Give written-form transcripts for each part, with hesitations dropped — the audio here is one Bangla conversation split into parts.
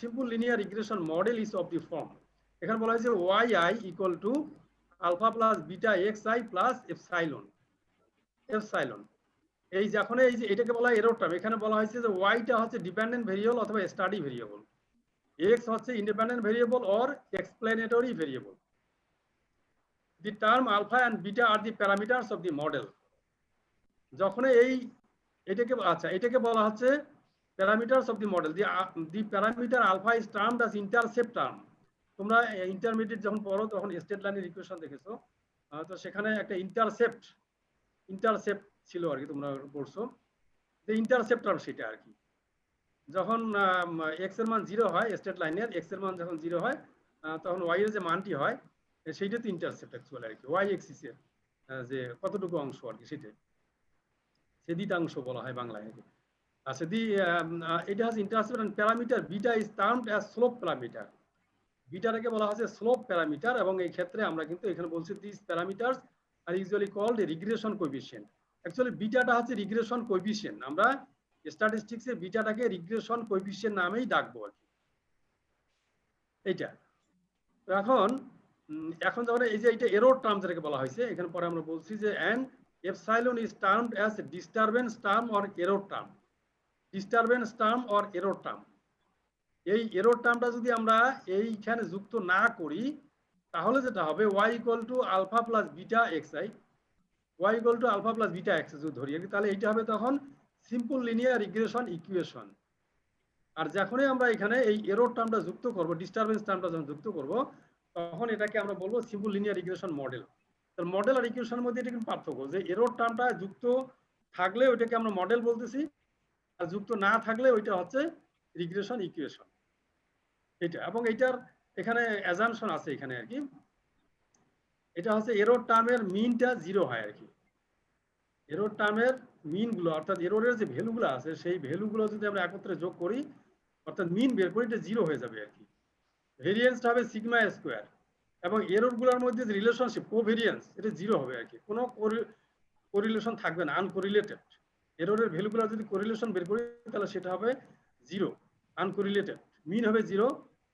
simple linear regression model is of the form, এখানে বলা হয়েছে yi equal to alpha plus beta xi plus epsilon এই যখন এই যে এটাকে বলা হয় এরর টার্ম, এখানে বলা হয়েছে যে y টা হচ্ছে ডিপেন্ডেন্ট ভেরিয়েবল অথবা স্টাডি ভেরিয়েবল, x হচ্ছে independent variable or explanatory variable. The term alpha and beta are the parameters of the model. যখন এটাকে বলা হচ্ছে parameters of the model. The parameter alpha is termed as intercept term. তোমরা ইন্টারমিডিয়েট যখন পড়ো তখন স্টেট লাইনের ইকুয়েশন দেখেছো, তো সেখানে একটা ইন্টারসেপ্ট ছিল আর কি, তোমরা পড়ছো যে ইন্টারসেপ্ট টার্ম সেটা আর কি। যখন এক্স এর মান 0 হয়, স্টেট লাইনের এক্স এর মান যখন 0 হয় তখন ওয়াই এর যে মানটি হয় সেইটা তো ইন্টারসেপ্ট অ্যাকচুয়ালি আর কি, ওয়াই এক্সিসের যে কতটুকু অংশ আর কি সেটা সেদিতাংশ বলা হয় বাংলায়। আচ্ছা, এটা হচ্ছে intercept and parameter beta is termed as slope parameter. বিটাটাকে বলা হচ্ছে স্লোপ প্যারামিটার, এবং এই ক্ষেত্রে আমরা কিন্তু এখানে বলছি this parameters are usually called regression coefficient. Actually বিটাটা হচ্ছে রিগ্রেশন কোএফিসিয়েন্ট, আমরা স্ট্যাটিস্টিক্সে বিটাটাকে রিগ্রেশন কোএফিসিয়েন্ট নামেই ডাকবো আর কি এইটা। এখন যখন এই যে এটা এরর টার্ম যেটাকে বলা হয়েছে, এখানে পরে আমরা বলছি যে and epsilon is termed as disturbance term or error term. Disturbance term or error term, এই এরর টার্মটা যদি আমরা এইখানে যুক্ত না করি তাহলে যেটা হবে y equal to alpha plus beta xi, y equal to alpha plus beta x যদি ধরি, তাহলে এটা হবে তখন সিম্পল লিনিয়ার রিগ্রেশন ইকুয়েশন। আর যখনই আমরা এখানে এই এরর টার্মটা যুক্ত করব, ডিস্টারবেন্স টার্মটা যখন যুক্ত করব, তখন এটাকে আমরা বলবো সিম্পল লিনিয়ার রিগ্রেশন মডেল। তাহলে মডেল আর ইকুয়েশনের মধ্যে এটা কিন্তু পার্থক্য, যে এরর টার্মটা যুক্ত থাকলে ওইটাকে আমরা মডেল বলতেছি, আর যুক্ত না থাকলে ওইটা হচ্ছে রিগ্রেশন ইকুয়েশন এটা। এবং এইটার এখানে অ্যাজাম্পশন আছে এখানে আর কি, এটা হচ্ছে এরর টার্মের মিনটা 0 হয় আর কি। এরর টার্মের মিনগুলো অর্থাৎ এররের যে ভ্যালুগুলো আছে সেই ভ্যালুগুলো যদি আমরা একত্রে যোগ করি অর্থাৎ মিন বের করি, এটা 0 হয়ে যাবে আর কি। ভেরিয়েন্সটা হবে সিগমা স্কোয়ার, এবং এররগুলোর মধ্যে যে রিলেশনশিপ কোভেরিয়েন্স এটা 0 হবে আর কি, কোনো কোরিলেশন থাকবে না, আনকোরিলেটেড। এররের ভ্যালুগুলো যদি কোরিলেশন বের করি তাহলে সেটা হবে 0, আনকোরিলেটেড। মিন হবে 0,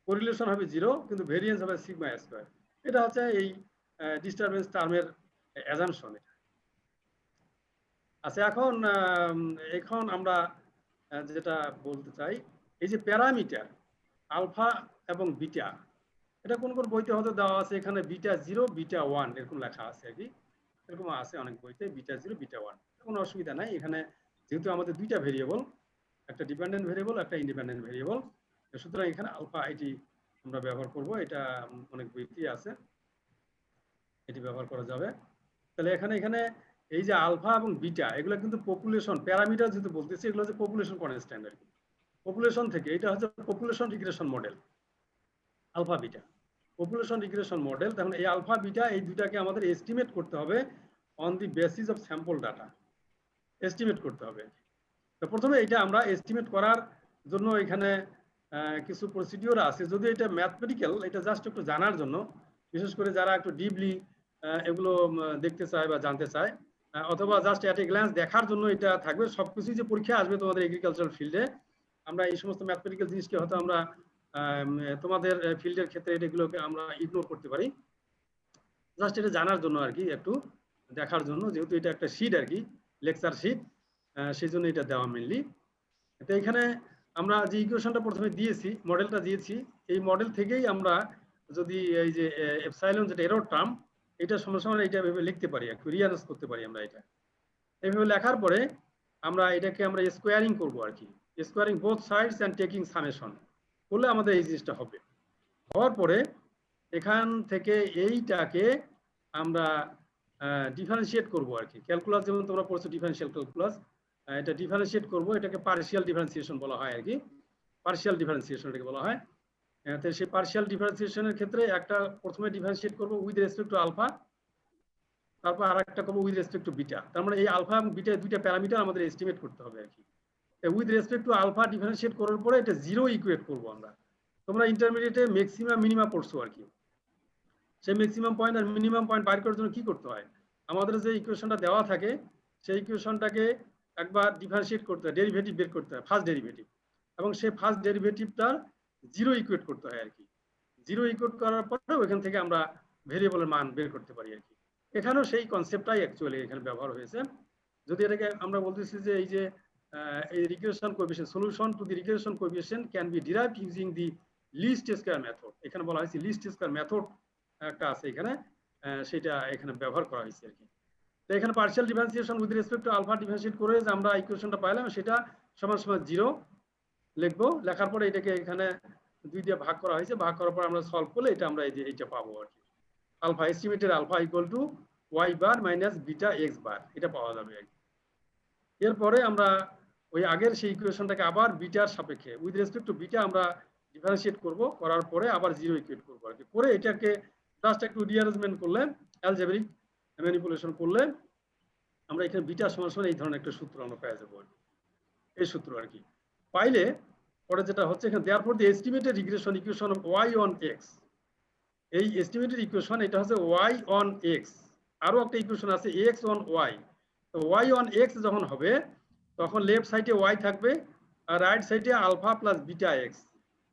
কোরিলেশন হবে 0, কিন্তু ভেরিয়েন্স হবে সিগমা স্কোয়ার। এটা হচ্ছে এই ডিস্টারবেন্স টার্মের অ্যাজাম্পশন এটা। আচ্ছা, এখন আমরা যেটা বলতে চাই, এই যে প্যারামিটার আলফা এবং বিটা, এটা কোন কোন বইতে হয়তো দেওয়া আছে, এখানে বিটা 0 বিটা 1 এরকম লেখা আছে আর কি, এরকম আছে অনেক বইতে বিটা 0 বিটা 1, কোনো অসুবিধা নাই। এখানে যেহেতু আমাদের দুইটা ভেরিয়েবল, একটা ডিপেন্ডেন্ট ভেরিয়েবল একটা ইন্ডিপেন্ডেন্ট ভেরিয়েবল, সুতরাং এখানে আলফা এটি আমরা ব্যবহার করব, এটা অনেক বইতেই আছে, এটি ব্যবহার করা যাবে। তাহলে এখানে এই যে আলফা এবং বিটা এগুলো কিন্তু পপুলেশন প্যারামিটার যেহেতু বলতেছি, এগুলো হচ্ছে পপুলেশন কনস্ট্যান্ট আর কি, পপুলেশন থেকে এটা হচ্ছে population regression model alpha beta, population regression model. তখন এই আলফা বিটা এই দুটাকে আমাদের এস্টিমেট করতে হবে on the basis of sample data, estimate করতে হবে। তো প্রথমে এটা আমরা এস্টিমেট করার জন্য এখানে কিছু প্রসিডিওর আছে, যদি এটা ম্যাথমেটিক্যাল, এটা জাস্ট একটু জানার জন্য, বিশেষ করে যারা একটু ডিপলি এগুলো দেখতে চায় বা জানতে চায়, অথবা জাস্ট অ্যাট এ গ্ল্যান্স দেখার জন্য এটা থাকবে। সবকিছু যে পরীক্ষা আসবে তোমাদের এগ্রিকালচারাল ফিল্ডে, আমরা এই সমস্ত ম্যাথমেটিক্যাল জিনিসকে হয়তো আমরা তোমাদের ফিল্ডের ক্ষেত্রে এগুলোকে আমরা ইগনোর করতে পারি, জাস্ট এটা জানার জন্য আর কি, একটু দেখার জন্য, যেহেতু এটা একটা শীট আর কি, লেকচার শীট, সেই জন্য এটা দেওয়া মেনলি। তো এখানে আমরা যে ইকুয়েশনটা প্রথমে দিয়েছি, মডেলটা দিয়েছি, এই মডেল থেকেই আমরা যদি এই যে এপসাইলন যেটা এরর টার্ম, এটা সময় এটা ভেবে লিখতে পারি, একটু রিয়ারেঞ্জ করতে পারি আমরা এটা। এইভাবে লেখার পরে আমরা এটাকে আমরা স্কোয়ারিং করব আর কি, squaring both sides and taking summation করলে আমাদের এই জিনিসটা হবে। হওয়ার পরে এখান থেকে এইটাকে আমরা ডিফারেন্সিয়েট করব আর কি, ক্যালকুলাস যেমন তোমরা পড়ছো ডিফারেন্সিয়াল ক্যালকুলাস, এটা ডিফারেন্সিয়েট করব, এটাকে পার্শিয়াল ডিফারেন্সিয়েশন বলা হয় আর কি, পার্শিয়াল ডিফারেন্সিয়েশন এটাকে বলা হয়। তো সেই পার্শিয়াল ডিফারেন্সিয়েশনের ক্ষেত্রে একটা প্রথমে ডিফারেন্সিয়েট করব উইথ রেসপেক্ট টু আলফা, তারপর আরেকটা করব উইথ রেসপেক্ট টু বিটা। তার মানে এই আলফা এবং বিটা দুইটা প্যারামিটার আমাদের এস্টিমেট করতে হবে আর কি। With respect to alpha differentiate করার পরে এটা 0 ইকুয়েট করব আমরা। তোমরা ইন্টারমিডিয়েটে ম্যাক্সিমাম মিনিমাম পড়ছো আর কি, সেই ম্যাক্সিমাম পয়েন্ট আর মিনিমাম পয়েন্ট বাইর করার জন্য কি করতে হয়, আমাদের যে ইকুয়েশনটা দেওয়া থাকে সেই ইকুয়েশনটাকে একবার ডিফারেন্সিয়েট করতে হয়, ডেরিভেটিভ বের করতে হয়, ফার্স্ট ডেরিভেটিভ, এবং সেই ফার্স্ট ডেরিভেটিভটার জিরো ইকুয়েট করতে হয় আর কি। জিরো ইকুয়েট করার পরে ওইখান থেকে আমরা ভেরিয়েবলের মান বের করতে পারি আর কি। এখানেও সেই কনসেপ্টটাই অ্যাকচুয়ালি এখানে ব্যবহার হয়েছে। যদি এটাকে আমরা বলতেছি যে এই যে এই regression coefficient solution to the regression coefficient can be derived using the least square method. এখানে বলা হয়েছে লিস্ট স্কয়ার মেথড একটা আছে এখানে, সেটা এখানে ব্যবহার করা হয়েছে আর কি। তো এখানে partial differentiation with respect to alpha differentiate করে যে আমরা ইকুয়েশনটা পাইলাম সেটা সমান সমান 0 লিখবো। লেখার পরে এটাকে এখানে 2 দিয়ে ভাগ করা হয়েছে, ভাগ করার পর আমরা সলভ করলে এটা আমরা এই যে এইটা পাবো আর কি। Alpha estimated alpha equal to y bar minus beta x bar, এটা পাওয়া যাবে আর কি। এরপরে আমরা ওই আগের সেই ইকুয়েশনটাকে আবার বিটার সাপেক্ষে উইথ রেসপেক্ট টু বিটা আমরা ডিফারেন্সিয়েট করব, করার পরে আবার 0 ইকুয়েট করবো আর কি। করে এটাকে জাস্ট একটু রিঅ্যারেঞ্জমেন্ট করলে, অ্যালজেব্রিক ম্যানিপুলেশন করলে আমরা এখানে বিটা সমান সমান এই ধরনের একটা সূত্র আমরা পেয়ে যাবো আর কি। এই সূত্র আর কি পাইলে পরে যেটা হচ্ছে এখানে therefore the estimated regression equation of y on x, এই এস্টিমেটেড ইকুয়েশন এটা হচ্ছে y on x, আরো একটা ইকুয়েশন আছে x on y। তো y on x যখন হবে তখন লেফট সাইডে y থাকবে আর রাইট সাইডে আলফা প্লাস বিটা x।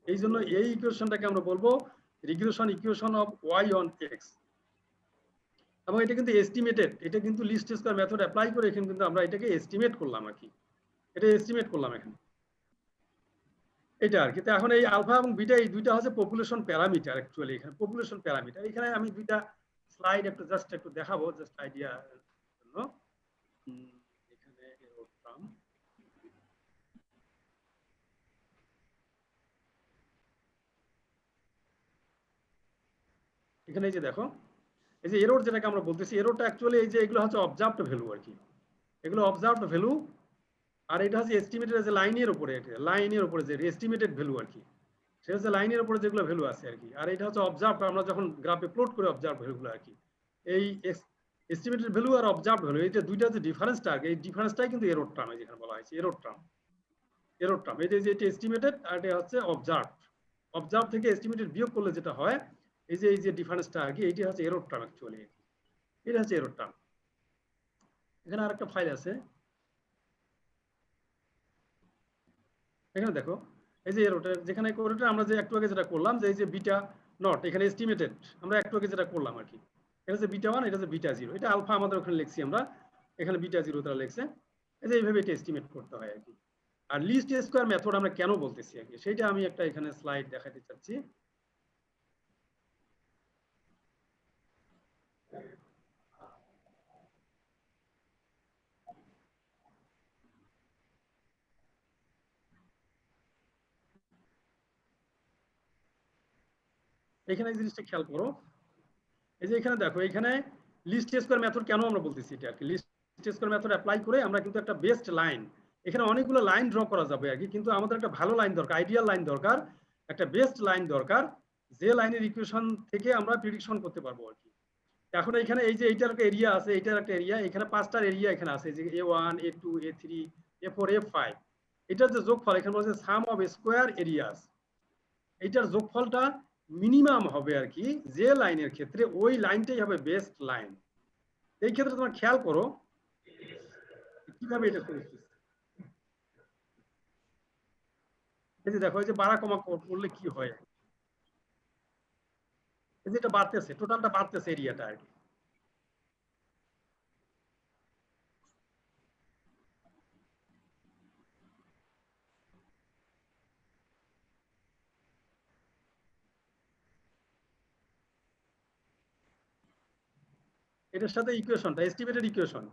এই জন্য এই ইকুয়েশনটাকে আমরা বলবো regression equation of y on x। এবং এটা কিন্তু এস্টিমেটেড, এটা কিন্তু লিস্ট স্কয়ার মেথড অ্যাপ্লাই করে এখানে কিন্তু আমরা এটাকে এস্টিমেট করলাম আর কি। এটা এস্টিমেট করলাম এখানে এটা আর কি। তো এখন এই আলফা এবং বিটা এই দুইটা হচ্ছে পপুলেশন প্যারামিটার অ্যাকচুয়ালি। এখানে পপুলেশন প্যারামিটার, এখানে আমি দুইটা স্লাইড একটু জাস্ট একটু দেখাবো জাস্ট আইডিয়া জন্য। এখানে এখানে এই যে দেখো এই যে এরর যেটাকে আমরা বলতেছি, এররটা অ্যাকচুয়ালি এই যে এগুলো হচ্ছে অবজার্ভড ভ্যালু আর কি। এগুলো অবজার্ভড ভ্যালু আর এটা হচ্ছে এস্টিমেটেড যে লাইনের উপরে, লাইনের উপরে যে এস্টিমেটেড ভ্যালু আর কি, সেটা হচ্ছে লাইনের উপরে যেগুলো ভ্যালু আছে আর কি। আর এটা হচ্ছে অবজার্ভ, আমরা যখন গ্রাফে প্লট করে অবজার্ভ ভ্যালুগুলো আর কি। এই এস্টিমেটেড ভ্যালু আর অবজার্ভ ভ্যালু এইটা দুইটা যে ডিফারেন্সটা, এই ডিফারেন্সটাই কিন্তু এরর টার্ম যেখানে বলা হয়েছে এরর টার্ম। এরর টার্ম এই যে এটা এস্টিমেটেড আর এটা হচ্ছে অবজার্ভ। অবজার্ভ থেকে এস্টিমেটেড বিয়োগ করলে যেটা হয় এই যে ডিফারেন্সটা আর কি, এইটা হচ্ছে এরর টার্ম অ্যাকচুয়ালি। এটা হচ্ছে এরর টার্ম। এখানে আরেকটা ফাইল আছে, এখানে দেখো এই যে এরোটা যেখানে কোডটা আমরা যে একটু আগে যেটা করলাম যে এই যে বিটা নট এখানে এস্টিমেটেড আমরা একটু আগে যেটা করলাম আর কি। এটা যে বিটা 1, এটা যে বিটা 0, এটা আলফা আমাদের ওখানে লিখছি আমরা, এখানে বিটা 0 তারা লিখছে। এই যে এইভাবে এটা এস্টিমেট করতে হয় আর কি। আর লিস্ট স্কয়ার মেথড আমরা কেন বলতেছি আর কি, সেটা আমি একটা এখানে স্লাইড দেখাতে চাচ্ছি। এখানে এই জিনিসটা খেয়াল করো, এই যে এখানে দেখো এখানে লিস্ট স্কয়ার মেথড কেন আমরা বলতেছি এটা আর কি। লিস্ট স্কয়ার মেথড অ্যাপ্লাই করে আমরা কিন্তু একটা বেস্ট লাইন, এখানে অনেকগুলো লাইন ড্র করা যাবে আর কি, কিন্তু আমাদের একটা ভালো লাইন দরকার, আইডিয়াল লাইন দরকার, একটা বেস্ট লাইন দরকার, যে লাইনের ইকুয়েশন থেকে আমরা প্রেডিকশন করতে পারবো আর কি। এখন এখানে এই যে এইটার একটা এরিয়া আছে, এইটার একটা এরিয়া, এখানে 5টার এরিয়া এখানে আছে, যে A1 A2 A3 A4 A5, এটার যে যোগফল এখানে বলছে সাম অফ স্কয়ার এরিয়াস, এইটার যোগফলটা মিনিমাম হবে আর কি যে লাইনের ক্ষেত্রে, ওই লাইনটাই হবে বেস্ট লাইন। এই ক্ষেত্রে তোমরা খেয়াল করো কিভাবে এটা করতেছে। এই যে দেখো এই যে বাড়া কমা করলে কি হয়, এই যে এটা বাড়তেছে, টোটালটা বাড়তেছে এরিয়াটা আর কি। এটার সাথে ইকুয়েশনটা এস্টিমেটেড ইকুয়েশন,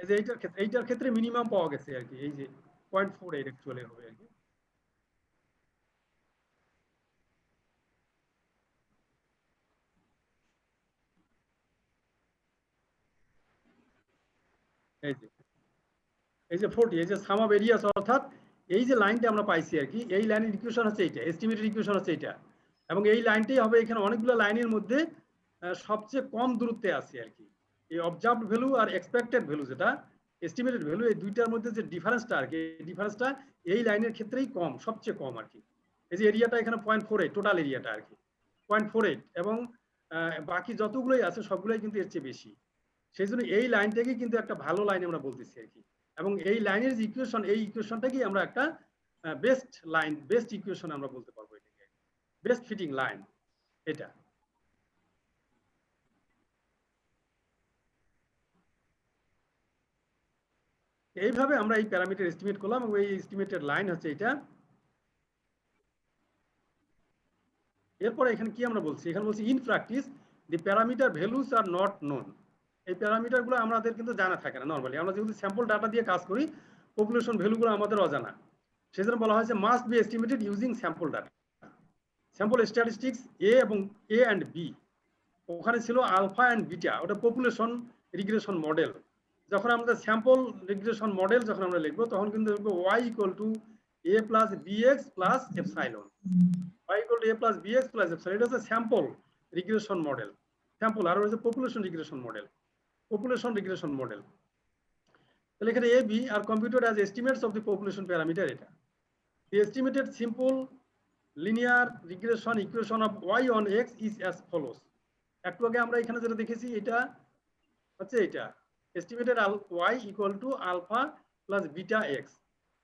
এই যে এইটার ক্ষেত্রে মিনিমাম পাওয়া গেছে আর কি, এই যে 0.48 অ্যাকচুয়ালি হবে আর কি। এই যে এই যে 40, এই যে সাম অফ এরিয়াস, অর্থাৎ এই যে লাইনটা আমরা পাইছি আর কি, এই লাইনের ইকুয়েশন হচ্ছে এইটা, এস্টিমেটেড ইকুয়েশন হচ্ছে এইটা। এবং এই লাইনটাই হবে এখানে অনেকগুলো লাইনের মধ্যে সবচেয়ে কম দূরত্বে আছে আর কি। এই observed value are expected value যেটা এস্টিমেটেড ভ্যালু, এই দুইটার মধ্যে যে ডিফারেন্সটা আর কি, এই ডিফারেন্সটা এই লাইনের ক্ষেত্রেই কম, সবচেয়ে কম আর কি। এই যে এরিয়াটা এখানে 0.48 টোটাল এরিয়াটা আর কি 0.48, এবং বাকি যতগুলোই আছে সবগুলোই কিন্তু এর চেয়ে বেশি। সেই জন্য এই লাইনটাকে কিন্তু একটা ভালো লাইন আমরা বলতেছি আর কি, এবং এই লাইনের যে ইকুয়েশন, এই ইকুয়েশনটাকেই আমরা একটা বেস্ট লাইন, বেস্ট ইকুয়েশন আমরা বলতে পারবো, এটাকে বেস্ট ফিটিং লাইন এটা। এইভাবে আমরা এই প্যারামিটার এস্টিমেট করলাম, এবং এই এস্টিমেটেড লাইন হচ্ছে এটা। এরপরে এখানে কি আমরা বলছি, এখানে বলছি in practice the parameter values are not known. এই প্যারামিটারগুলো আমাদের কিন্তু জানা থাকে না নরমালি, আমরা যেহেতু স্যাম্পল ডাটা দিয়ে কাজ করি, পপুলেশন ভ্যালুগুলো আমাদের অজানা, সেজন্য বলা হয়েছে must be estimated using sample data. Sample statistics a এবং এ অ্যান্ড বি, ওখানে ছিল আলফা অ্যান্ড বিটা, ওটা পপুলেশন রিগ্রেশন মডেল। যখন আমাদের স্যাম্পল রিগ্রেশন মডেল যখন আমরা লিখবো, তখন কিন্তু লিখবো y equal to a plus bx plus epsilon, y equal to a plus bx plus epsilon. এটা হচ্ছে স্যাম্পল রিগ্রেশন মডেল, স্যাম্পল। আর হচ্ছে population regression model, population regression model. তাহলে এখানে a b are computed as estimates of the population parameter. এটা the estimated simple linear regression equation of y on x is as follows। একটু আগে আমরা এখানে যেটা দেখেছি, এটা হচ্ছে এটা estimated y equal to alpha plus beta x।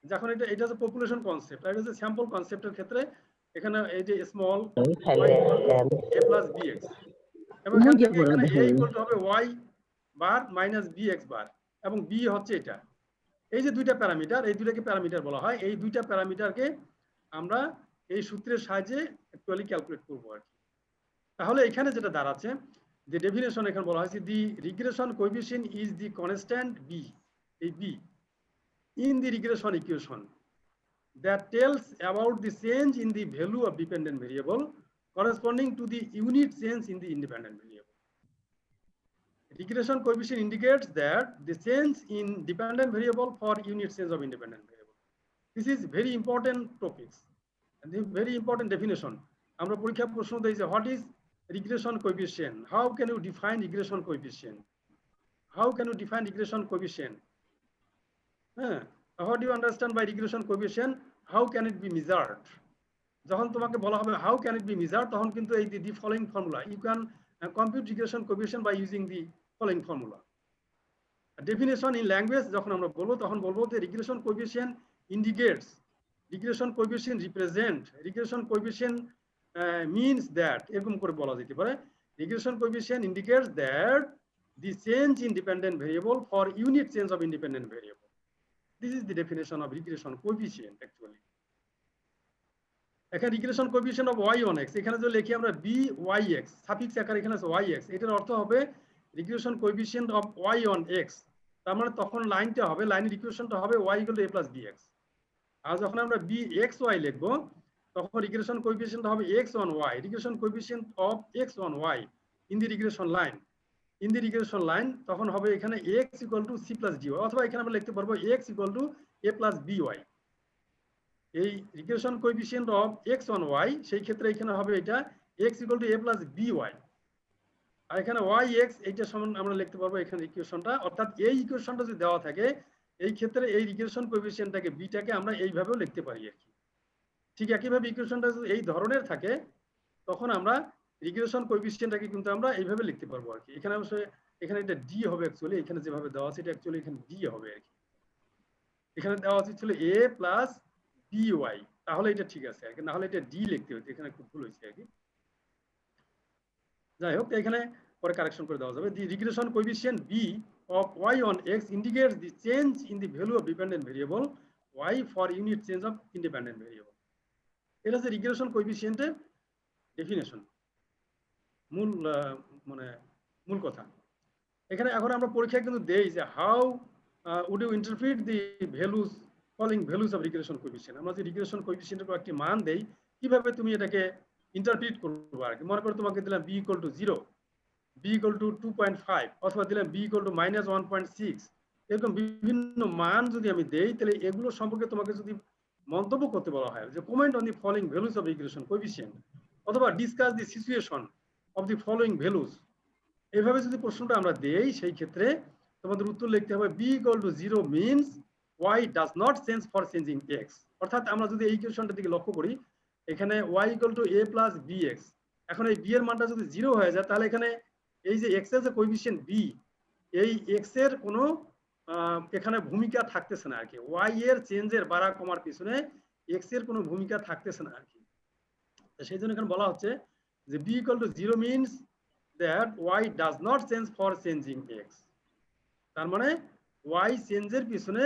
যখন এটা হচ্ছে পপুলেশন কনসেপ্ট, আর এটা হচ্ছে স্যাম্পল কনসেপ্টের ক্ষেত্রে এখানে এই যে small y equal to a plus bx, এবং এখান থেকে এখানে a ইকুয়াল টু হবে y বার মাইনাস bx বার, এবং b হচ্ছে এটা। এই যে দুইটা প্যারামিটার, এই দুইটাকে প্যারামিটার বলা হয়। এই দুইটা প্যারামিটারকে আমরা এই সূত্রের সাহায্যে অ্যাকচুয়ালি ক্যালকুলেট করব আর কি। তাহলে এখানে যেটা দাঁড়াচ্ছে, যে ডেফিনেশন এখানে বলা হয়েছে, the regression coefficient is the constant b, এই b in the regression equation that tells about the change in the value of dependent variable corresponding to the unit change in the independent variable. Regression coefficient indicates that the change in dependent variable for unit change of independent variable. This is very important topics and very important definition. আমরা পরীক্ষা প্রশ্ন দেই যে what is regression coefficient? How can you define regression coefficient? How can you define regression coefficient? What do you understand by regression coefficient? How can it be measured? যখন তোমাকে বলা হবে how can it be measured, তখন কিন্তু এই the following formula you can compute regression coefficient by using the following formula. Definition in language যখন আমরা বলবো, তখন বলবো যে regression coefficient indicates, regression coefficient represent, regression coefficient means that, এরকম করে বলা যেতে পারে। regression coefficient indicates that the change in dependent variable for unit change of independent variable. This is the definition of regression coefficient actually. এখানে regression coefficient of y on x, এখানে যদি লিখি আমরা byx সাফিক্স আকারে, এখানে আছে yx, এটার অর্থ হবে regression coefficient of y on x। তার মানে তখন লাইনটা হবে, লাইনের ইকুয়েশনটা হবে y equal to a plus bx। আর যখন আমরা bxy লিখব, তখন রিগ্রেশন কোএফিসিয়েন্ট হবে x on y, regression coefficient of x on y in the regression line, in the regression line, তখন হবে এখানে x equal to c plus dy, অথবা এখানে আমরা লিখতে পারবো x equal to a plus by। এই regression coefficient of x on y, সেই ক্ষেত্রে এখানে হবে এটা x equal to a plus by, আর এখানে yx এইটা সমান আমরা লিখতে পারবো এখানে ইকুয়েশনটা। অর্থাৎ এই ইকুয়েশনটা যদি দেওয়া থাকে, এই ক্ষেত্রে এই রিগ্রেশন কোএফিসিয়েন্টটাকে বিটাকে আমরা এইভাবেও লিখতে পারি আর কি। ঠিক একইভাবে ইকুয়েশনটা যদি এই ধরনের থাকে, তখন আমরা রিগ্রেশন কোএফিসিয়েন্টটাকে কিন্তু আমরা এইভাবে লিখতে পারবো আর কি। এখানে অবশ্যই এখানে এটা ডি হবে অ্যাকচুয়ালি, এখানে যেভাবে দেওয়া আছে এটা অ্যাকচুয়ালি এখানে ডি হবে আর কি। এখানে দেওয়া উচিত ছিল a প্লাস by, তাহলে এটা ঠিক আছে আর কি, না হলে এটা ডি লিখতে হতো, এখানে একটু ভুল হয়েছে আর কি। যাই হোক, এখানে পরে কারেকশন করে দেওয়া যাবে। The regression coefficient b of y on x indicates the change in the value of dependent variable y for unit change of independent variable. এটা হচ্ছে রিগ্রেশন কোএফিসিয়েন্টের ডেফিনেশন, মূল মানে মূল কথা। এখানে এখন আমরা পরীক্ষায় কিন্তু দেই যে how would you interpret the values, following values of regression coefficient। আমরা যে রিগ্রেশন কোএফিসিয়েন্টের কয়েকটি মান দেই, কিভাবে তুমি এটাকে ইন্টারপ্রিট করবে আর কি। মনে করো তোমাকে দিলাম b equal to 0, b equal to 2.5, অথবা দিলাম b ইকুয়াল টু মাইনাস 1.6, এরকম বিভিন্ন মান যদি আমি দেই, তাহলে এগুলো সম্পর্কে তোমাকে যদি মন্তব্য করতে বলা হয় যে comment on the following values of regression coefficient, অথবা discuss the situation of the following values, এইভাবে যদি প্রশ্নটা আমরা দেই, সেই ক্ষেত্রে তোমাদের উত্তর লিখতে হবে b equal to 0 means y does not change for changing x। অর্থাৎ আমরা যদি এই ইকুয়েশনটার দিকে লক্ষ্য করি, এখানে y equal to a plus bx, এখন এই b এর মানটা যদি 0 হয়ে যায়, তাহলে এখানে এই যে x এর যে কোএফিসিয়েন্ট b, এই এক্স এর কোনো এখানে ভূমিকা থাকতেছে না আর কি, ওয়াই এর চেঞ্জের বাড়া কমার পিছনে এক্স এর কোনো ভূমিকা থাকতেছে না আর কি। সেই জন্য এখানে বলা হচ্ছে যে B equal to 0 means that Y does not change for changing X. তার মানে ওয়াই চেঞ্জের পিছনে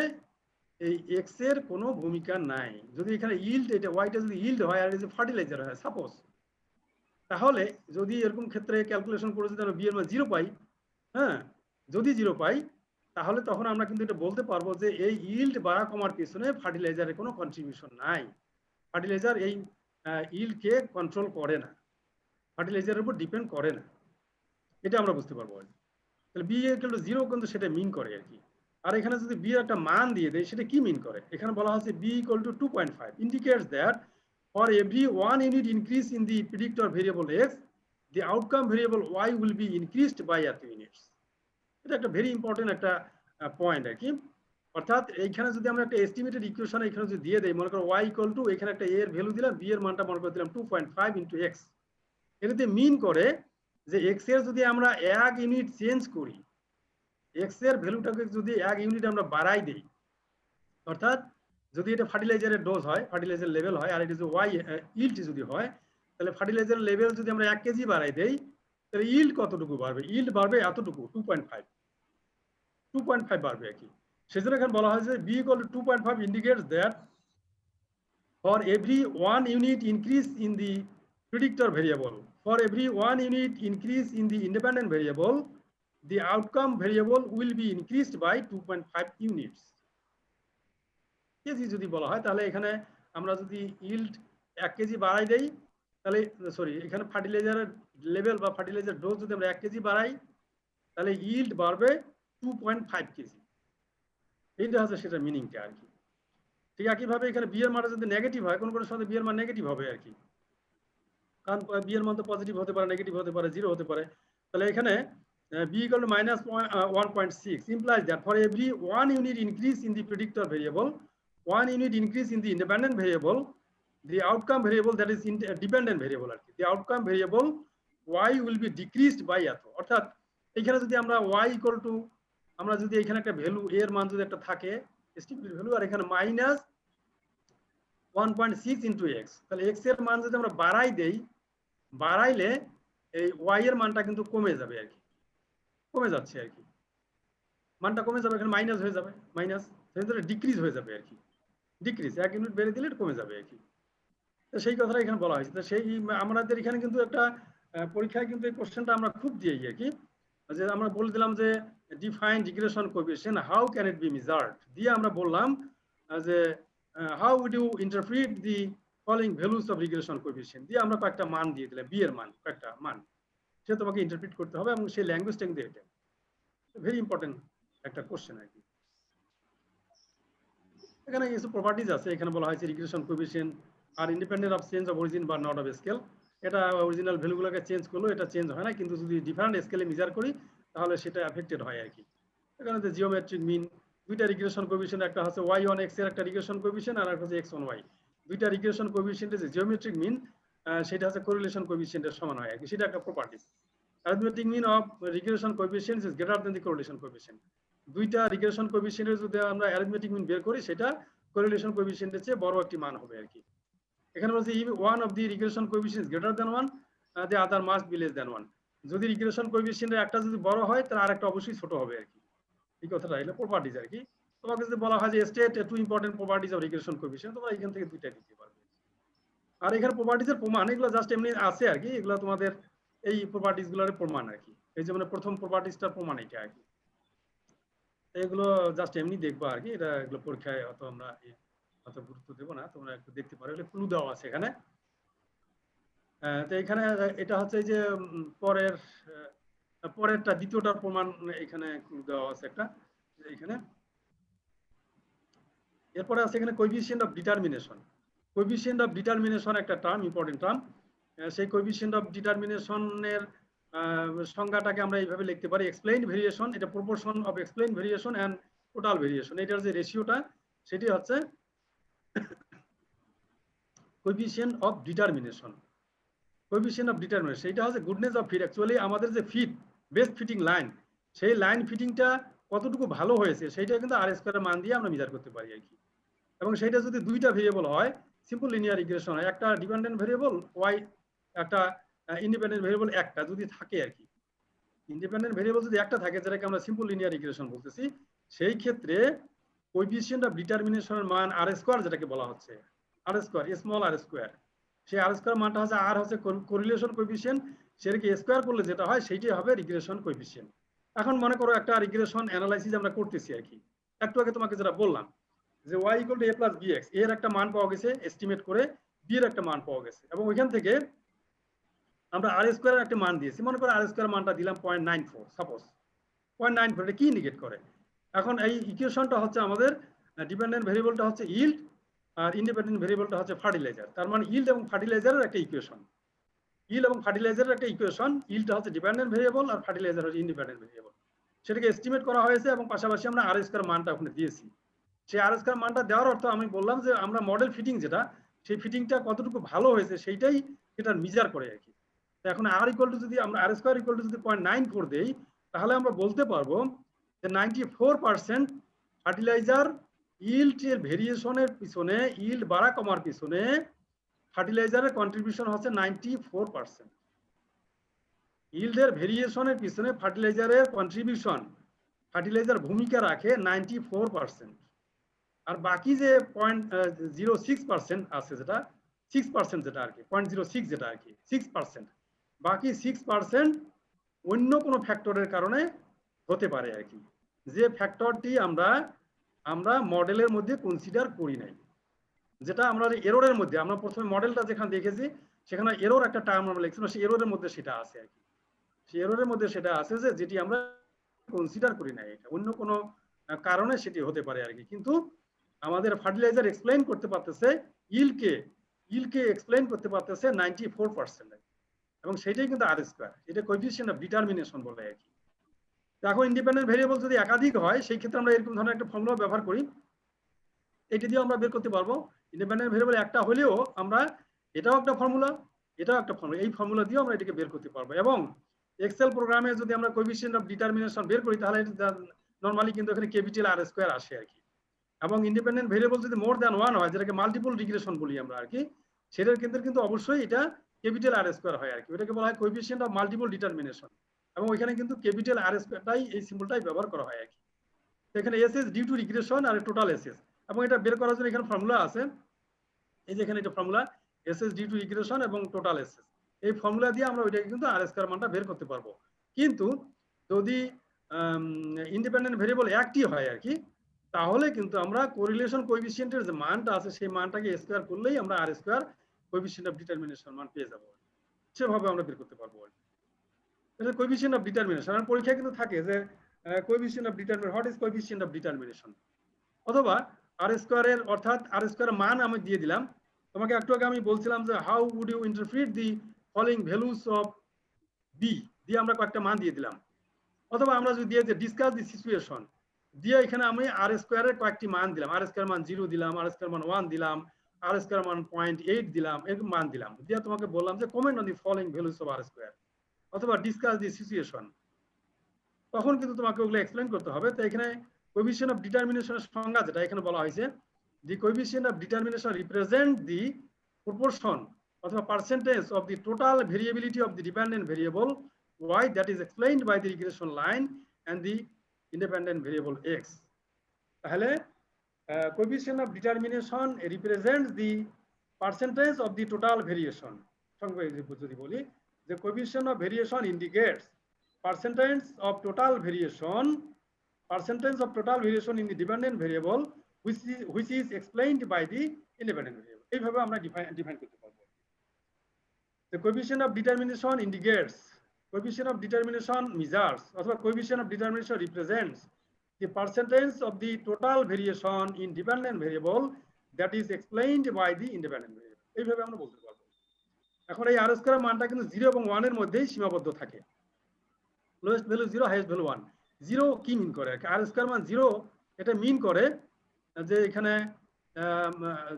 এই এক্স এর কোনো ভূমিকা নাই। যদি এখানে ইল্ড, এটা ওয়াইটা যদি ইল্ড হয় আর যদি ফার্টিলাইজার হয় সাপোজ, তাহলে যদি এরকম ক্ষেত্রে ক্যালকুলেশন করে যদি আমরা বি এর মান 0 পাই, হ্যাঁ, যদি 0 পাই তাহলে তখন আমরা কিন্তু এটা বলতে পারবো যে এই ইল্ড বাড়া কমার পিছনে ফার্টিলাইজারের কোনো কন্ট্রিবিউশন নাই। ফার্টিলাইজার এই ইল্ডকে কন্ট্রোল করে না, ফার্টিলাইজারের উপর ডিপেন্ড করে না, এটা আমরা বুঝতে পারবো। তাহলে বি ইকুয়াল টু 0 কিন্তু সেটা মিন করে আর কি। আর এখানে যদি বি একটা মান দিয়ে দেয় সেটা কি মিন করে, এখানে বলা হচ্ছে B equal to 2.5 indicates that for every 1 unit increase in the predictor variable X the outcome variable y will be increased by এত units। এটা একটা ভেরি ইম্পর্টেন্ট একটা পয়েন্ট আর কি। অর্থাৎ এইখানে যদি আমরা একটা এস্টিমেটেড ইকুয়েশন এখানে যদি দিয়ে দেই, মনে করো y ইকুয়াল টু এখানে একটা a এর ভ্যালু দিলাম, b এর মানটা মনে করে দিলাম 2.5 ইনটু x, এটাতে মিন করে যে x এর যদি আমরা 1 ইউনিট চেঞ্জ করি, x এর ভ্যালুটাকে যদি 1 ইউনিট আমরা বাড়াই দেই, অর্থাৎ যদি এটা ফার্টিলাইজারের ডোজ হয়, ফার্টিলাইজার লেভেল হয়, আর এটা যদি y ইল্ড যদি হয়, তাহলে ফার্টিলাইজার লেভেল যদি আমরা 1 কেজি বাড়াই দেই তাহলে ইল্ড কতটুকু বাড়বে, ইল্ড বাড়বে এতটুকু 2.5 বাড়বে আর কি। সেজন্য এখানে বলা হয়েছে b equal to 2.5 indicates that for every 1 unit increase in the predictor variable, for every 1 unit increase in the independent variable, the outcome variable will be increased by 2.5 units। KG যদি বলা হয় তাহলে এখানে আমরা যদি ইল্ড 1 কেজি বাড়াই দেই তাহলে সরি এখানে ফার্টিলাইজারের লেভেল বা ফার্টিলাইজার ডোজ যদি আমরা 1 কেজি বাড়াই তাহলে ইল্ড বাড়বে 2.5 কেজি। এইটা হচ্ছে সেটা মিনিংটা আর কি। ঠিক একইভাবে এখানে বি এর মান যদি নেগেটিভ হয়, কোন কোন সময় বি এর মান নেগেটিভ হবে আর কি, কারণ বি এর মান তো পজিটিভ হতে পারে, নেগেটিভ হতে পারে, 0 হতে পারে। তাহলে এখানে b equal to minus 1.6 implies that for every 1 unit increase in the predictor variable, 1 unit increase in the independent variable, the outcome variable that is dependent variable আর কি, the outcome variable y will be decreased by এত। অর্থাৎ এখানে যদি আমরা y equal to আমরা যদি এখানে একটা ভ্যালু এর মান যদি একটা থাকে এস্টিমেটেড ভ্যালু, আর এখানে মাইনাস 1.6 ইনটু x, তাহলে x এর মান যদি আমরা বাড়াই দেই, বাড়াইলে এই y এর মানটা কিন্তু কমে যাবে আর কি, কমে যাচ্ছে আর কি, মানটা কমে যাবে, এখানে মাইনাস হয়ে যাবে, মাইনাস ডিক্রিজ হয়ে যাবে আর কি, ডিক্রিজ 1 ইউনিট বেড়ে দিলে এটা কমে যাবে আর কি। তো সেই কথাটা এখানে বলা হয়েছে। তো সেই আমাদের এখানে কিন্তু একটা পরীক্ষায় কিন্তু এই কোশ্চেনটা আমরা খুব দিই আর কি, যে আমরা বলে দিলাম যে define regression coefficient, how can it be measured, দিয়ে আমরা বললাম যে how would you interpret the following values of regression coefficient, দিয়ে আমরা কয়েকটা মান দিয়ে দিলাম, বি এর মান কয়েকটা মান, সে তোমাকে ইন্টারপ্রিট করতে হবে এবং সেই ল্যাঙ্গুয়েজটা কিন্তু এটা ভেরি ইম্পর্টেন্ট একটা কোশ্চেন আর কি। এখানে কিছু প্রপার্টিজ আছে, এখানে বলা হয়েছে regression coefficient are independent of change of origin বা নট অফ স্কেল, এটা অরিজিনাল ভ্যালুগুলোকে চেঞ্জ করলো, এটা চেঞ্জ হয় না, কিন্তু যদি ডিফারেন্ট স্কেলে মেজার করি তাহলে সেটা এফেক্টেড হয় আর কি। এখানে যে জিওমেট্রিক মিন, দুইটা রিগ্রেশন কোএফিসিয়েন্ট, একটা হচ্ছে y1x এর একটা রিগ্রেশন কোএফিসিয়েন্ট আর একটা হচ্ছে x1y, দুইটা রিগ্রেশন কোএফিসিয়েন্টের যে জিওমেট্রিক মিন সেটা হচ্ছে কোরিলেশন কোএফিসিয়েন্টের সমান হয় আর কি, সেটা একটা properties. Arithmetic mean of regression coefficient is greater than the correlation coefficient, দুইটা রিগ্রেশন কোএফিসিয়েন্টের যদি আমরা অ্যারিথমেটিক মিন বের করি সেটা কোরিলেশন কোএফিসিয়েন্টের চেয়ে বড় একটি মান হবে আর কি। এখানে বলছে one of the regression coefficient greater than one, the other must be less than one, যদি রিগ্রেশন কোএফিসিয়েন্টের একটা যদি বড় হয় তাহলে আরেকটা অবশ্যই ছোট হবে আর কি, এই কথাটা হলো প্রপার্টিজ আর কি। তোমাকে যদি বলা হয় যে state two important properties of regression coefficient, তোমরা এখান থেকে দুইটা দিতে পারবে। আর এখানে প্রপার্টিজের প্রমাণ এগুলো জাস্ট এমনি আছে আর কি, এগুলো তোমাদের এই প্রপার্টিজ গুলোর প্রমাণ আর কি, এই যে মানে প্রথম প্রপার্টিজটার প্রমাণ এটা আর কি, এগুলো জাস্ট এমনি দেখবা আর কি, এটা এগুলো পরীক্ষায় অত আমরা অত গুরুত্ব দেবো না, তোমরা একটু দেখতে পারো, এগুলো ক্লু দেওয়া আছে এখানে। তো এখানে এটা হচ্ছে যে পরেরটা দ্বিতীয়টার প্রমাণ এখানে ক্লু দেওয়া আছে একটা এখানে। এরপরে আছে এখানে coefficient of determination, coefficient of determination একটা টার্ম, ইম্পর্টেন্ট টার্ম। সেই কোএফিসিয়েন্ট অফ ডিটারমিনেশনের সংজ্ঞাটাকে আমরা এইভাবে লিখতে পারি, এক্সপ্লেইনড ভেরিয়েশন, এটা proportion of explained variation and total variation, এটার যে রেশিওটা সেটি হচ্ছে coefficient of determination. Coefficient of determination এটা হচ্ছে গুডনেস অফ ফিট, অ্যাকচুয়ালি আমাদের যে ফিট বেস্ট ফিটিং লাইন সেই লাইন ফিটিংটা কতটুকু ভালো হয়েছে সেইটা কিন্তু আর স্কোয়ারের মান দিয়ে আমরা মেজার করতে পারি আর কি। এবং সেটা যদি দুইটা ভেরিয়েবল হয়, সিম্পল লিনিয়ার ইকুয়েশন হয়, একটা ডিপেন্ডেন্ট ভেরিয়েবল ওয়াই, একটা ইন্ডিপেন্ডেন্ট ভেরিয়েবল একটা যদি থাকে আর কি, ইন্ডিপেন্ডেন্ট ভেরিয়েবল যদি একটা থাকে যেটাকে আমরা সিম্পল লিনিয়ার ইকুয়েশন বলতেছি, সেই ক্ষেত্রে কোএফিসিয়েন্ট অফ ডিটারমিনেশনের মান আর স্কোয়ার যেটাকে বলা হচ্ছে, আর স্কোয়ার, স্মল আর স্কোয়ার, সেই আর স্কোয়ার মানটা হচ্ছে, আর হচ্ছে কোরিলেশন কোএফিসিয়েন্ট, সেটাকে স্কোয়ার করলে যেটা হয় সেইটাই হবে রিগ্রেশন কোএফিসিয়েন্ট। এখন মনে করো একটা রিগ্রেশন অ্যানালাইসিস আমরা করতেছি আর কি, একটু আগে তোমাকে যেটা বললাম যে y equal to a plus bx, এর একটা মান পাওয়া গেছে এস্টিমেট করে, b এর একটা মান পাওয়া গেছে, এবং ওইখান থেকে আমরা আর স্কোয়ারের একটা মান দিয়েছি, মনে করো আর স্কোয়ার মানটা দিলাম 0.94, সাপোজ 0.94, এটা কি ইন্ডিকেট করে? এখন এই ইকুয়েশনটা হচ্ছে আমাদের ডিপেন্ডেন্ট ভেরিয়েবলটা হচ্ছে ইল্ড আর ইন্ডিপেন্ডেন্ট ভেরিয়েবলটা হচ্ছে ফার্টিলাইজার, তার মানে ইল্ড এবং ফার্টিলাইজারের একটা ইকুয়েশন, ইল্ড এবং ফার্টিলাইজারের একটা ইকুয়েশন, ইল্ডটা হচ্ছে ডিপেন্ডেন্ট ভেরিয়েবল আর ফার্টিলাইজার হচ্ছে ইন্ডিপেন্ডেন্ট ভেরিয়েবল, সেটাকে এস্টিমেট করা হয়েছে এবং পাশাপাশি আমরা আর স্কোয়ার মানটা ওখানে দিয়েছি। সেই আর স্কোয়ার মানটা দেওয়ার অর্থ আমি বললাম যে আমরা মডেল ফিটিং যেটা, সেই ফিটিংটা কতটুকু ভালো হয়েছে সেইটাই এটা মেজার করে আর কি। এখন আর ইকুয়াল টু যদি আমরা আর স্কোয়ার ইকুয়াল টু যদি 0.94 দেই, তাহলে আমরা বলতে পারবো যে 94% ফার্টিলাইজার ইল্ড এর ভেরিয়েশনের পিছনে, ইল্ড বাড়া কমার পিছনে ফার্টিলাইজারের কন্ট্রিবিউশন হচ্ছে 94%। ইল্ডের ভেরিয়েশনের পিছনে ফার্টিলাইজারের কন্ট্রিবিউশন, ফার্টিলাইজার ভূমিকা রাখে 94%। আর বাকি যে 0.06% আছে, যেটা 6% যেটা আর কি, 0.06 যেটা আর কি 6%, বাকি 6% অন্য কোনো ফ্যাক্টরের কারণে হতে পারে আর কি, যে ফ্যাক্টরটি আমরা মডেলের মধ্যে কনসিডার করি নাই, যেটা আমরা এররের মধ্যে, আমরা প্রথমে মডেলটা যেখানে দেখেছি সেখানে এরর একটা টার্ম আমরা লিখছিলাম, সেই এররের মধ্যে সেটা আছে আর কি, সেই এররের মধ্যে সেটা আছে যে যেটি আমরা কনসিডার করি নাই, এটা অন্য কোনো কারণে সেটি হতে পারে আর কি। কিন্তু আমাদের ফার্টিলাইজার এক্সপ্লেইন করতে পারতেছে ইলকে এক্সপ্লেইন করতে পারতেছে 94%, এবং সেটাই কিন্তু আর স্কোয়ার, এটা কোএফিসিয়েন্ট অফ ডিটারমিনেশন বলে আর কি। দেখো ইন্ডিপেন্ডেন্ট ভেরিয়েবল যদি একাধিক হয় সেই ক্ষেত্রে আমরা এরকম ধরনের একটা ফর্মুলা ব্যবহার করি, এটি দিয়ে আমরা বের করতে পারবো। ইন্ডিপেন্ডেন্ট ভেরিয়েবল একটা হলেও আমরা এটাও একটা ফর্মুলা, এটাও একটা ফর্মুলা, এই ফর্মুলা দিয়ে আমরা এটাকে বের করতে পারবো। এবং এক্সেল প্রোগ্রামে যদি আমরা কোএফিসিয়েন্ট অফ ডিটারমিনেশন বের করি তাহলে নরমালি কিন্তু এখানে ক্যাপিটাল আর স্কোয়ার আসে আর কি। এবং ইন্ডিপেন্ডেন্ট ভেরিয়েবল যদি মোর দ্যান ওয়ান হয়, যেটাকে মাল্টিপল রিগ্রেশন বলি আমরা আর কি, সেটার কিন্তু অবশ্যই এটা ক্যাপিটাল আর স্কোয়ার হয় আর কি, ওটাকে বলা হয় কোএফিসিয়েন্ট অফ মাল্টিপল ডিটারমিনেশন, এবং ওইখানে কিন্তু ক্যাপিটাল আর স্কোয়ারটাই, এই সিম্বলটাই ব্যবহার করা হয় আর কি। এখানে এসএস ডিউ টু রিগ্রেশন আর টোটাল এসএস, এবং এটা বের করার জন্য এখানে ফর্মুলা আছে, এই যে এখানে এটা formula SS due to regression এবং টোটাল এসএস, এই ফর্মুলা দিয়ে আমরা ওইটাকে কিন্তু আর স্কোয়ার মানটা বের করতে পারবো। কিন্তু যদি ইন্ডিপেন্ডেন্ট ভেরিয়েবল একটি হয় আর কি, তাহলে কিন্তু আমরা কোরিলেশন কোএফিসিয়েন্টের যে মানটা আছে সেই মানটাকে স্কোয়ার করলেই আমরা আর স্কোয়ার কোএফিসিয়েন্ট অফ ডিটারমিনেশন মান পেয়ে যাবো, সেভাবে আমরা বের করতে পারবো। এটা কোএফিসিয়েন্ট অফ ডিটারমিনেশন, আর পরীক্ষায় কিন্তু থাকে যে coefficient of determination, what is coefficient of determination, অথবা আর স্কোয়ারের, অর্থাৎ আর স্কোয়ারের মান আমি দিয়ে দিলাম তোমাকে, একটু আগে আমি বলছিলাম যে how would you interpret the following values of B দিয়ে আমরা কয়েকটা মান দিয়ে দিলাম, অথবা আমরা যদি দিয়ে যে ডিসকাস দি সিচুয়েশন দিয়ে এখানে আমি আর স্কোয়ারের কয়েকটি মান দিলাম, আর স্কোয়ার মান 0 দিলাম, আর স্কোয়ার মান 1 দিলাম, আর স্কোয়ার মান 0.8 দিলাম, এরকম মান দিলাম, দিয়ে তোমাকে বললাম যে comment on the following values of R square অথবা ডিসকাস দি সিচুয়েশন, তখন কিন্তু তোমাকে ওগুলো এক্সপ্লেইন করতে হবে। তো এখানে কোএফিসিয়েন্ট অফ ডিটারমিনেশনের সংজ্ঞা যেটা এখানে বলা হয়েছে, the coefficient of determination represent the proportion অথবা percentage of the total variability of the dependent variable y that is explained by the regression line and the independent variable x. তাহলে coefficient of determination represents the percentage of the total variation, সংক্ষেপে যদি বলি যে coefficient of variation indicates percentage of total variation in the dependent variable which is explained by the independent variable, এইভাবে আমরা ডিফাইন করতে পারবো। The coefficient of determination indicates, coefficient of determination measures, অথবা coefficient of determination represents the percentage of the total variation in dependent variable that is explained by the independent variable, এইভাবে আমরা বলতে পারবো। এখন এই আর স্কয়ার মানটা কিন্তু 0 এবং 1 এর মধ্যেই সীমাবদ্ধ থাকে, লোয়েস্ট ভ্যালু 0, হাইয়েস্ট ভ্যালু 1। 0 কি মিন করে? আর স্কয়ার মান 0 এটা মিন করে যে এখানে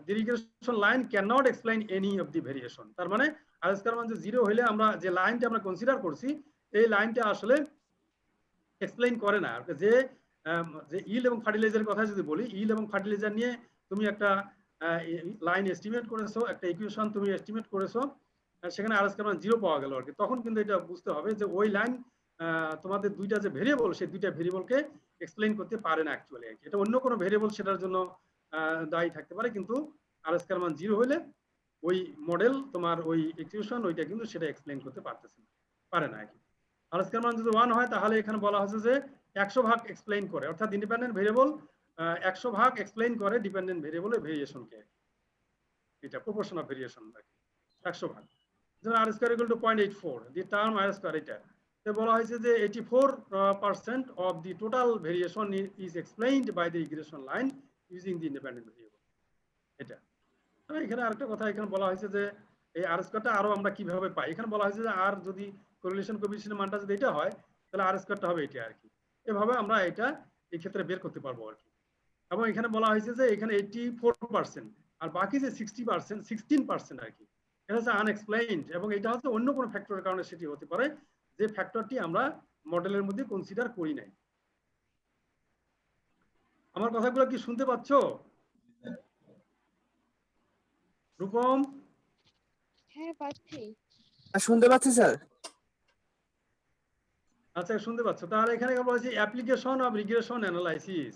the regression line cannot explain any of the variation, তার মানে আর স্কয়ার মান যে 0 হইলে আমরা যে লাইনটা আমরা কনসিডার করছি এই লাইনটা আসলে এক্সপ্লেইন করে না। যে যে ইল্ড এবং ফার্টিলাইজারের কথা যদি বলি, ইল্ড এবং ফার্টিলাইজার নিয়ে তুমি একটা লাইন এস্টিমেট করেছো, একটা ইকুয়েশন তুমি এস্টিমেট করেছো, সেখানে আর এস মান 0 পাওয়া গেল আর কি। তখন কিন্তু এটা বুঝতে হবে যে ওই লাইন তোমাদের দুইটা যে ভেরিয়েবল, সেই দুইটা ভেরিয়েবলকে এক্সপ্লেইন করতে পারে না অ্যাকচুয়ালি। এটা অন্য কোনো ভেরিয়েবল সেটার জন্য দায়ী থাকতে পারে, কিন্তু আর এস মান 0 হলে ওই মডেল তোমার ওই ইকুয়েশন ওইটা কিন্তু সেটা এক্সপ্লেইন করতে পারতেছে না, পারে না আর কি। আর এস মান যদি 1 হয় তাহলে এখানে বলা হচ্ছে যে 100 ভাগ এক্সপ্লেইন করে, অর্থাৎ ইন্ডিপেন্ডেন্ট ভেরিয়েবল 100 ভাগ এক্সপ্লেইন করে ডিপেন্ডেন্ট ভেরিয়েবলের ভেরিয়েশনকে। এটা প্রপোর্শন অফ ভেরিয়েশন 100 ভাগ। যেমন R square equal to 0.84, the term R square, এটা বলা হয়েছে যে 84% of the total variation is explained by the regression line using the independent variable. এটা এখানে আরেকটা কথা এখানে বলা হয়েছে যে এই আর স্কয়ারটা আরো আমরা কিভাবে পাই। এখানে বলা হয়েছে যে আর যদি কোরিলেশন কোএফিসিয়েন্টের মানটা যদি এটা হয় তাহলে আর স্কয়ারটা হবে এটা আর কি। এভাবে আমরা এটা এই ক্ষেত্রে বের করতে পারবো আর কি। এবং এখানে বলা হয়েছে যে এখানে 84% আর বাকি যে 60%, 16% আর কি, এটা হচ্ছে আনএক্সপ্লেইনড, এবং এটা হচ্ছে অন্য কোনো ফ্যাক্টরের কারণে সেটি হতে পারে, যে ফ্যাক্টরটি আমরা মডেলের মধ্যে কনসিডার করি নাই। আমার কথাগুলো কি শুনতে পাচ্ছ রূপম? হ্যাঁ পাচ্ছি। শুনতে পাচ্ছি স্যার। আচ্ছা শুনতে পাচ্ছ। তাহলে এখানে বলছি অ্যাপ্লিকেশন অফ রিগ্রেশন অ্যানালাইসিস।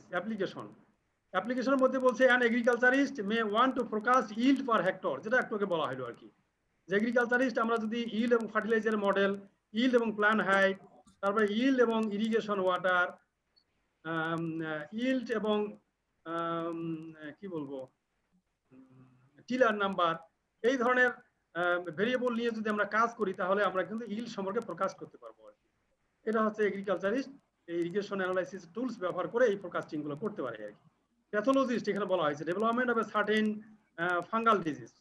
অ্যাপ্লিকেশনের মধ্যে বলছে an agriculturist May want to forecast yield per hectare, যেটা একটু আগে বলা হলো আর কি। যে এগ্রিকালচারিস্ট আমরা যদি ইল্ড এবং ফার্টিলাইজার মডেল, ইল্ড এবং প্ল্যান হাইট, তারপরে ইল্ড এবং ইরিগেশন ওয়াটার, ইল্ড এবং কি বলবো টিলার নাম্বার, এই ধরনের ভেরিয়েবল নিয়ে যদি আমরা কাজ করি তাহলে আমরা কিন্তু ইল্ড সম্পর্কে ফোরকাস্ট করতে পারবো আর কি। এটা হচ্ছে এগ্রিকালচারিস্ট এই ইরিগেশন অ্যানালাইসিস টুলস ব্যবহার করে এই ফোরকাস্টিং গুলো করতে পারে আর কি। প্যাথোলজিস্ট এখানে বলা হয়েছে development of a certain fungal disease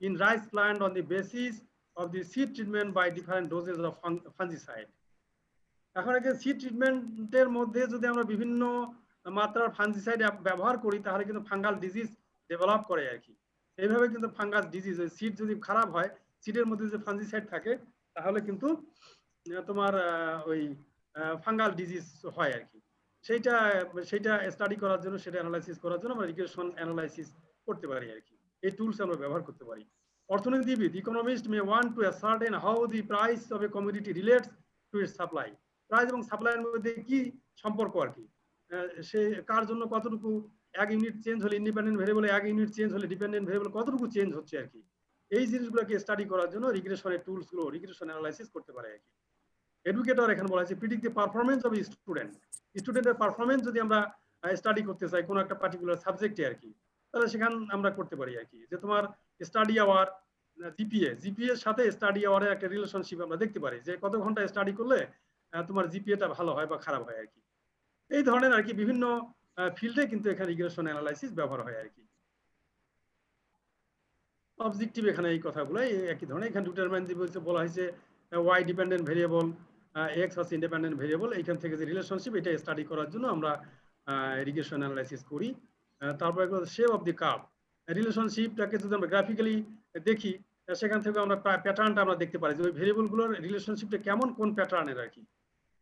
in rice plant on the basis of the seed treatment by different doses of fungicide. এখন এখানে সিড ট্রিটমেন্টের মধ্যে যদি আমরা বিভিন্ন মাত্রার ফাঞ্জিসাইড ব্যবহার করি তাহলে কিন্তু ফাঙ্গাল ডিজিজ ডেভেলপ করে আর কি। এইভাবে কিন্তু ফাঙ্গাস ডিজিজ, সিড যদি খারাপ হয়, সিডের মধ্যে যে ফাঞ্জিসাইড থাকে তাহলে কিন্তু তোমার ওই ফাঙ্গাল ডিজিজ হয় আর কি। সেইটা স্টাডি করার জন্য, সেটা অ্যানালাইসিস করার জন্য আমরা রিগ্রেশন অ্যানালাইসিস করতে পারি আর কি। এই টুলস আমরা ব্যবহার করতে পারি। অর্থনীতিবিদ economist May want to ascertain how the price of A commodity relates to its supply. Price এবং সাপ্লাইয়ের মধ্যে কি সম্পর্ক আর কি, সে কার জন্য কতটুকু, এক ইউনিট চেঞ্জ হলে ইন্ডিপেন্ডেন্ট ভেরিয়েবল, এক ইউনিট চেঞ্জ হলে ডিপেন্ডেন্ট ভেরিয়েবল কতটুকু চেঞ্জ হচ্ছে আর কি। এই জিনিসগুলোকে স্টাডি করার জন্য রিগ্রেশনের টুলস গুলো রিগ্রেশন অ্যানালাইসিস করতে পারে আর কি। এডুকেটর এখানে বলা হয়েছে predict the performance of student. স্টুডেন্টের পারফরম্যান্স যদি আমরা স্টাডি করতে চাই কোনো একটা পার্টিকুলার সাবজেক্টে আর কি, তাহলে সেখানে আমরা করতে পারি আর কি। যে তোমার স্টাডি আওয়ার, জিপিএর সাথে স্টাডি আওয়ারের একটা রিলেশনশিপ আমরা দেখতে পারি, যে কত ঘন্টা স্টাডি করলে তোমার জিপিএটা ভালো হয় বা খারাপ হয় আর কি। এই ধরনের আর কি বিভিন্ন ফিল্ডে কিন্তু এখানে রিগ্রেশন অ্যানালাইসিস ব্যবহার হয় আর কি। অবজেক্টিভ এখানে এই কথাগুলো একই ধরনের। এখানে ডিটারমাইন বলা হয়েছে ওয়াই ডিপেন্ডেন্ট ভেরিয়েবল, এক্স হচ্ছে ইন্ডিপেন্ডেন্ট ভেরিয়েবল, এইখান থেকে যে রিলেশনশিপ এটা স্টাডি করার জন্য আমরা রিগ্রেশন অ্যানালাইসিস করি। তারপরে শেপ অফ দি কার্ভ, রিলেশনশিপটাকে যদি আমরা গ্রাফিক্যালি দেখি সেখান থেকে আমরা প্যাটার্নটা আমরা দেখতে পারি যে ওই ভেরিয়েবলগুলোর রিলেশনশিপটা কেমন, কোন প্যাটার্নের আর কি।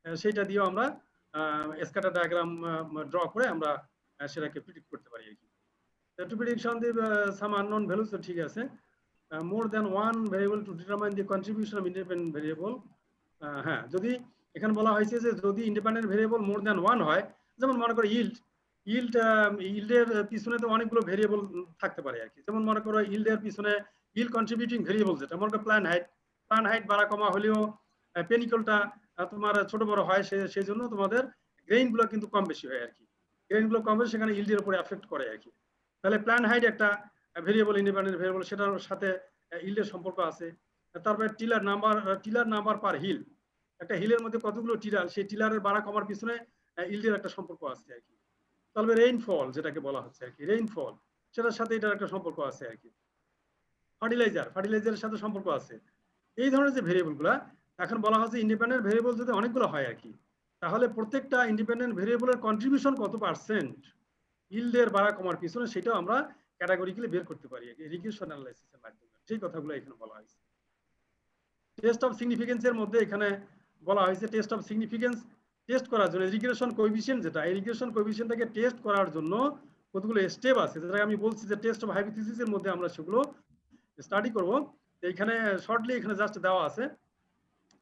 সেটা দিয়েও আমরা স্ক্যাটার ডায়াগ্রাম ড্র করে আমরা সেটাকে প্রেডিক্ট করতে পারি আর কি। To prediction the some unknown values, তো ঠিক আছে। more than one variable to determine the contribution of independent variable। হ্যাঁ, যদি এখানে বলা হয়েছে যে যদি independent variable more than one হয়, যেমন মনে করো ইল্ডের পিছনে তো অনেকগুলো ভেরিয়েবল থাকতে পারে আর কি। যেমন মনে করো ইল্ডের পিছনে ইল্ড কন্ট্রিবিউটিং ভেরিয়েবল যেটা মনে করো প্ল্যান হাইট বাড়া কমা হলেও পেনিকলটা তোমার ছোট বড় হয়, সেই জন্য তোমাদের গ্রেইন গুলো কিন্তু কম বেশি হয় আর কি। গ্রেইন গুলো কম বেশি সেখানে ইল্ডের উপরে এফেক্ট করে আর কি। তাহলে প্ল্যান হাইট একটা ভেরিয়েবল, ইন্ডিপেন্ডেন্ট ভেরিয়েবল, সেটার সাথে ইল্ডের সম্পর্ক আছে। তারপরে টিলার নাম্বার পার হিল, একটা হিলের মধ্যে কতগুলো টিলার, সেই টিলারের বাড়া কমার পিছনে ইল্ডের একটা সম্পর্ক আছে আর কি। তারপরে রেইনফল যেটাকে বলা হচ্ছে আর কি, রেইনফল সেটার সাথে এটার একটা সম্পর্ক আছে আর কি। ফার্টিলাইজারের সাথে সম্পর্ক আছে। এই ধরনের যে ভেরিয়েবল গুলা এখন বলা হচ্ছে ইন্ডিপেন্ডেন্ট ভেরিয়েবল যদি অনেকগুলো হয় আর কি, তাহলে প্রত্যেকটা ইন্ডিপেন্ডেন্ট ভেরিয়েবলের কন্ট্রিবিউশন কত পার্সেন্ট ইল্ডের বাড়া কমার পিছনে, সেটাও আমরা ক্যাটাগরিক্যালি বের করতে পারি রিগ্রেশন অ্যানালাইসিসের মাধ্যমে। সেই কথাগুলো এখানে বলা হয়েছে। টেস্ট অফ সিগনিফিকেন্সের মধ্যে এখানে বলা হয়েছে টেস্ট অফ সিগনিফিকেন্স টেস্ট করার জন্য রিগ্রেশন কোএফিসিয়েন্ট যেটা, এই রিগ্রেশন কোএফিসিয়েন্টটাকে টেস্ট করার জন্য কতগুলো স্টেপ আছে, যেটা আমি বলছি যে টেস্ট অফ হাইপোথিসিসের মধ্যে আমরা সেগুলো স্টাডি করব। এইখানে শর্টলি এখানে জাস্ট দেওয়া আছে,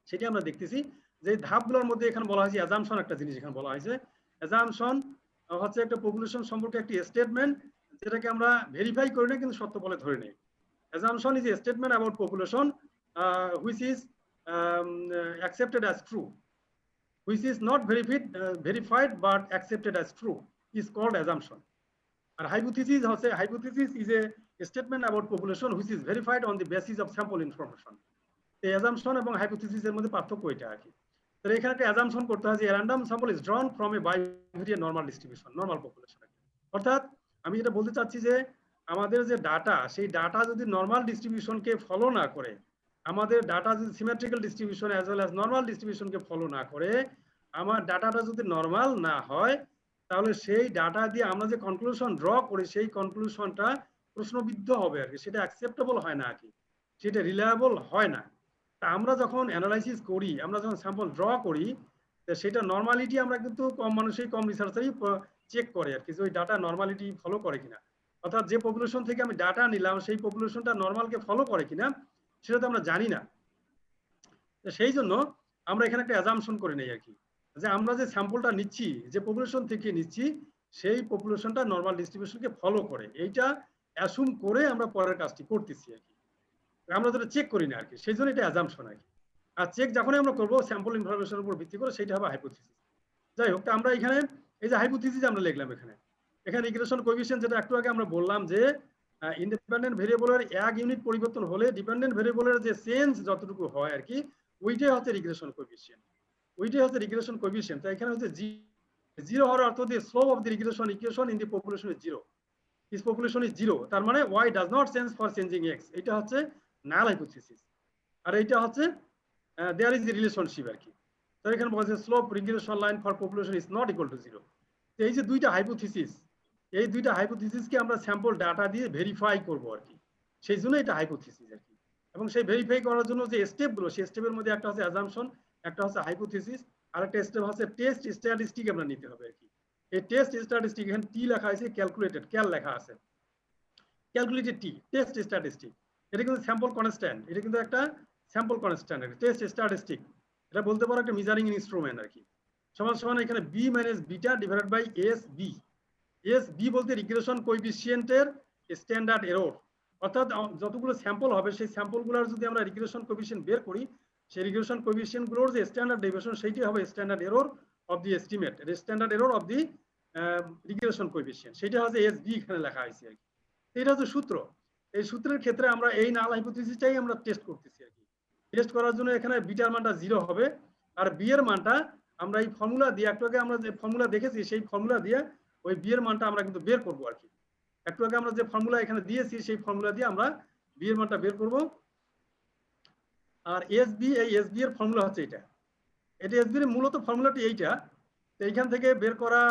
সেটি আমরা দেখতেছি যে ধাপগুলোর মধ্যে এখানে বলা হয়েছে অ্যাজাম্পশন একটা জিনিস এখানে বলা হয়েছে। অ্যাজাম্পশন হচ্ছে একটা পপুলেশন সম্পর্কে একটি স্টেটমেন্ট, যেটাকে আমরা ভেরিফাই করি না কিন্তু সত্য বলে ধরে নেই। Assumption is a statement about population which is accepted as true, which is not verified but accepted as true is called assumption. And hypothesis is a statement about population which is verified on the basis of sample information. এই assumption এবং hypothesis এর মধ্যে পার্থক্য এটা আর কি। তাহলে এখানে একটা assumption করতে হয় যে random sample is drawn from a bivariate normal distribution, normal population। অর্থাৎ আমি এটা বলতে চাচ্ছি যে আমাদের যে ডাটা, সেই ডাটা যদি নর্মাল ডিস্ট্রিবিউশনকে ফলো না করে, আমাদের ডাটা যদি symmetrical distribution as well as normal ডিস্ট্রিবিউশনকে ফলো না করে, আমার ডাটাটা যদি নর্মাল না হয়, তাহলে সেই ডাটা দিয়ে আমরা যে কনক্লুশন ড্র করি সেই কনক্লুশনটা প্রশ্নবিদ্ধ হবে আর কি, সেটা অ্যাকসেপ্টেবল হয় না আর কি, সেটা রিলায়েবল হয় না। তা আমরা যখন অ্যানালাইসিস করি, আমরা যখন স্যাম্পল ড্র করি, সেটা নর্মালিটি আমরা কিন্তু কম মানুষই, কম রিসার্চারই চেক করে আর কি, যে ওই ডাটা নর্মালিটি ফলো করে কিনা। অর্থাৎ যে পপুলেশন থেকে আমি ডাটা নিলাম সেই পপুলেশনটা নর্মালকে ফলো করে কিনা সেটা তো আমরা জানি না। সেই জন্য আমরা এখানে একটা অ্যাজাম্পশন করে নেই আর কি, যে আমরা যে স্যাম্পলটা নিচ্ছি, যে পপুলেশন থেকে নিচ্ছি, সেই পপুলেশনটা নর্মাল ডিস্ট্রিবিউশনকে ফলো করে, এইটা অ্যাসুম করে আমরা পরের কাজটি করতেছি আর কি, আমরা যেটা চেক করি না আর কি, সেই জন্য এটা অ্যাজাম্পশন আর কি। আর চেক যখনই আমরা করবো স্যাম্পল ইনফরমেশনের উপর ভিত্তি করে, সেটা হবে হাইপোথিসিস। যাই হোক, আমরা এখানে এই যে হাইপোথিসিস আমরা লিখলাম, এখানে রিগ্রেশন কোএফিসিয়েন্ট যেটা একটু আগে আমরা বললাম যে ইন্ডিপেন্ডেন্ট ভেরিয়েবলের এক ইউনিট পরিবর্তন হলে ডিপেন্ডেন্ট ভেরিয়েবলের যে চেঞ্জ যতটুকু হয় আর কি, ওইটাই হচ্ছে রিগ্রেশন কোএফিসিয়েন্ট, ওইটাই হচ্ছে রিগ্রেশন কোএফিসিয়েন্ট। তাই এখানে হচ্ছে জিরো হওয়ার অর্থ দিয়ে slope of the regression equation in the population is zero, is population is zero, তার মানে Y does not change for changing X, এটা হচ্ছে নাল হাইপোথিসিস। আর এইটা হচ্ছে দেয়ার ইজ দি রিলেশনশিপ আর কি। তো এখানে বলছে slope regression line for population is not equal to zero. এই যে দুইটা হাইপোথিসিস, এই দুইটা হাইপোথিসিসকে আমরা স্যাম্পল ডাটা দিয়ে ভেরিফাই করব আর কি, সেই জন্য এটা হাইপোথিসিস আর কি। এবং সেই ভেরিফাই করার জন্য যে স্টেপগুলো, সেই স্টেপের মধ্যে একটা হচ্ছে অ্যাজাম্পশন, একটা হচ্ছে হাইপোথিসিস, আর একটা স্টেপ হচ্ছে টেস্ট স্ট্যাটিস্টিক আমরা নিতে হবে আর কি। এই টেস্ট স্ট্যাটিস্টিক, এখানে টি লেখা আছে, ক্যালকুলেটেড, ক্যাল লেখা আছে, ক্যালকুলেটেড টি, টেস্ট স্ট্যাটিস্টিক, এটা কিন্তু স্যাম্পল কনস্ট্যান্ট, এটা কিন্তু একটা স্যাম্পল কনস্ট্যান্ট, টেস্ট স্ট্যাটিস্টিক, এটা বলতে পারো একটা মেজারিং ইনস্ট্রুমেন্ট আর কি। সমান সমান এখানে B minus beta divided by S B. S B বলতে রিগ্রেশন কোএফিসিয়েন্টের স্ট্যান্ডার্ড এরর, অর্থাৎ যতগুলো স্যাম্পল হবে সেই স্যাম্পলগুলোর যদি আমরা রিগ্রেশন কোএফিসিয়েন্ট বের করি, সেই রিগ্রেশন কোএফিসিয়েন্টগুলোর যে স্ট্যান্ডার্ড ডেভিয়েশন সেইটি হবে standard error of the estimate, standard error of the regression coefficient, সেটা হচ্ছে এস বি এখানে লেখা হয়েছে আর কি। এটা হচ্ছে সূত্র। এই সূত্রের ক্ষেত্রে আমরা এই নাল হাইপোথিসিসটাই আমরা টেস্ট করতেছি আর কি। টেস্ট করার জন্য এখানে বিটার মানটা জিরো হবে, আর বি এর মানটা আমরা এই ফর্মুলা দিয়ে, একটু আগে আমরা যে ফর্মুলা দেখেছি সেই ফর্মুলা দিয়ে ওই বি এর মানটা আমরা কিন্তু বের করবো আর কি। একটু আগে আমরা যে ফর্মুলা এখানে দিয়েছি সেই ফর্মুলা দিয়ে আমরা বি এর মানটা বের করব। আর এস বি, এই এস বি এর ফর্মুলা হচ্ছে এটা, এটা এস বি এর মূলত ফর্মুলাটি এইটা। তো এইখান থেকে বের করা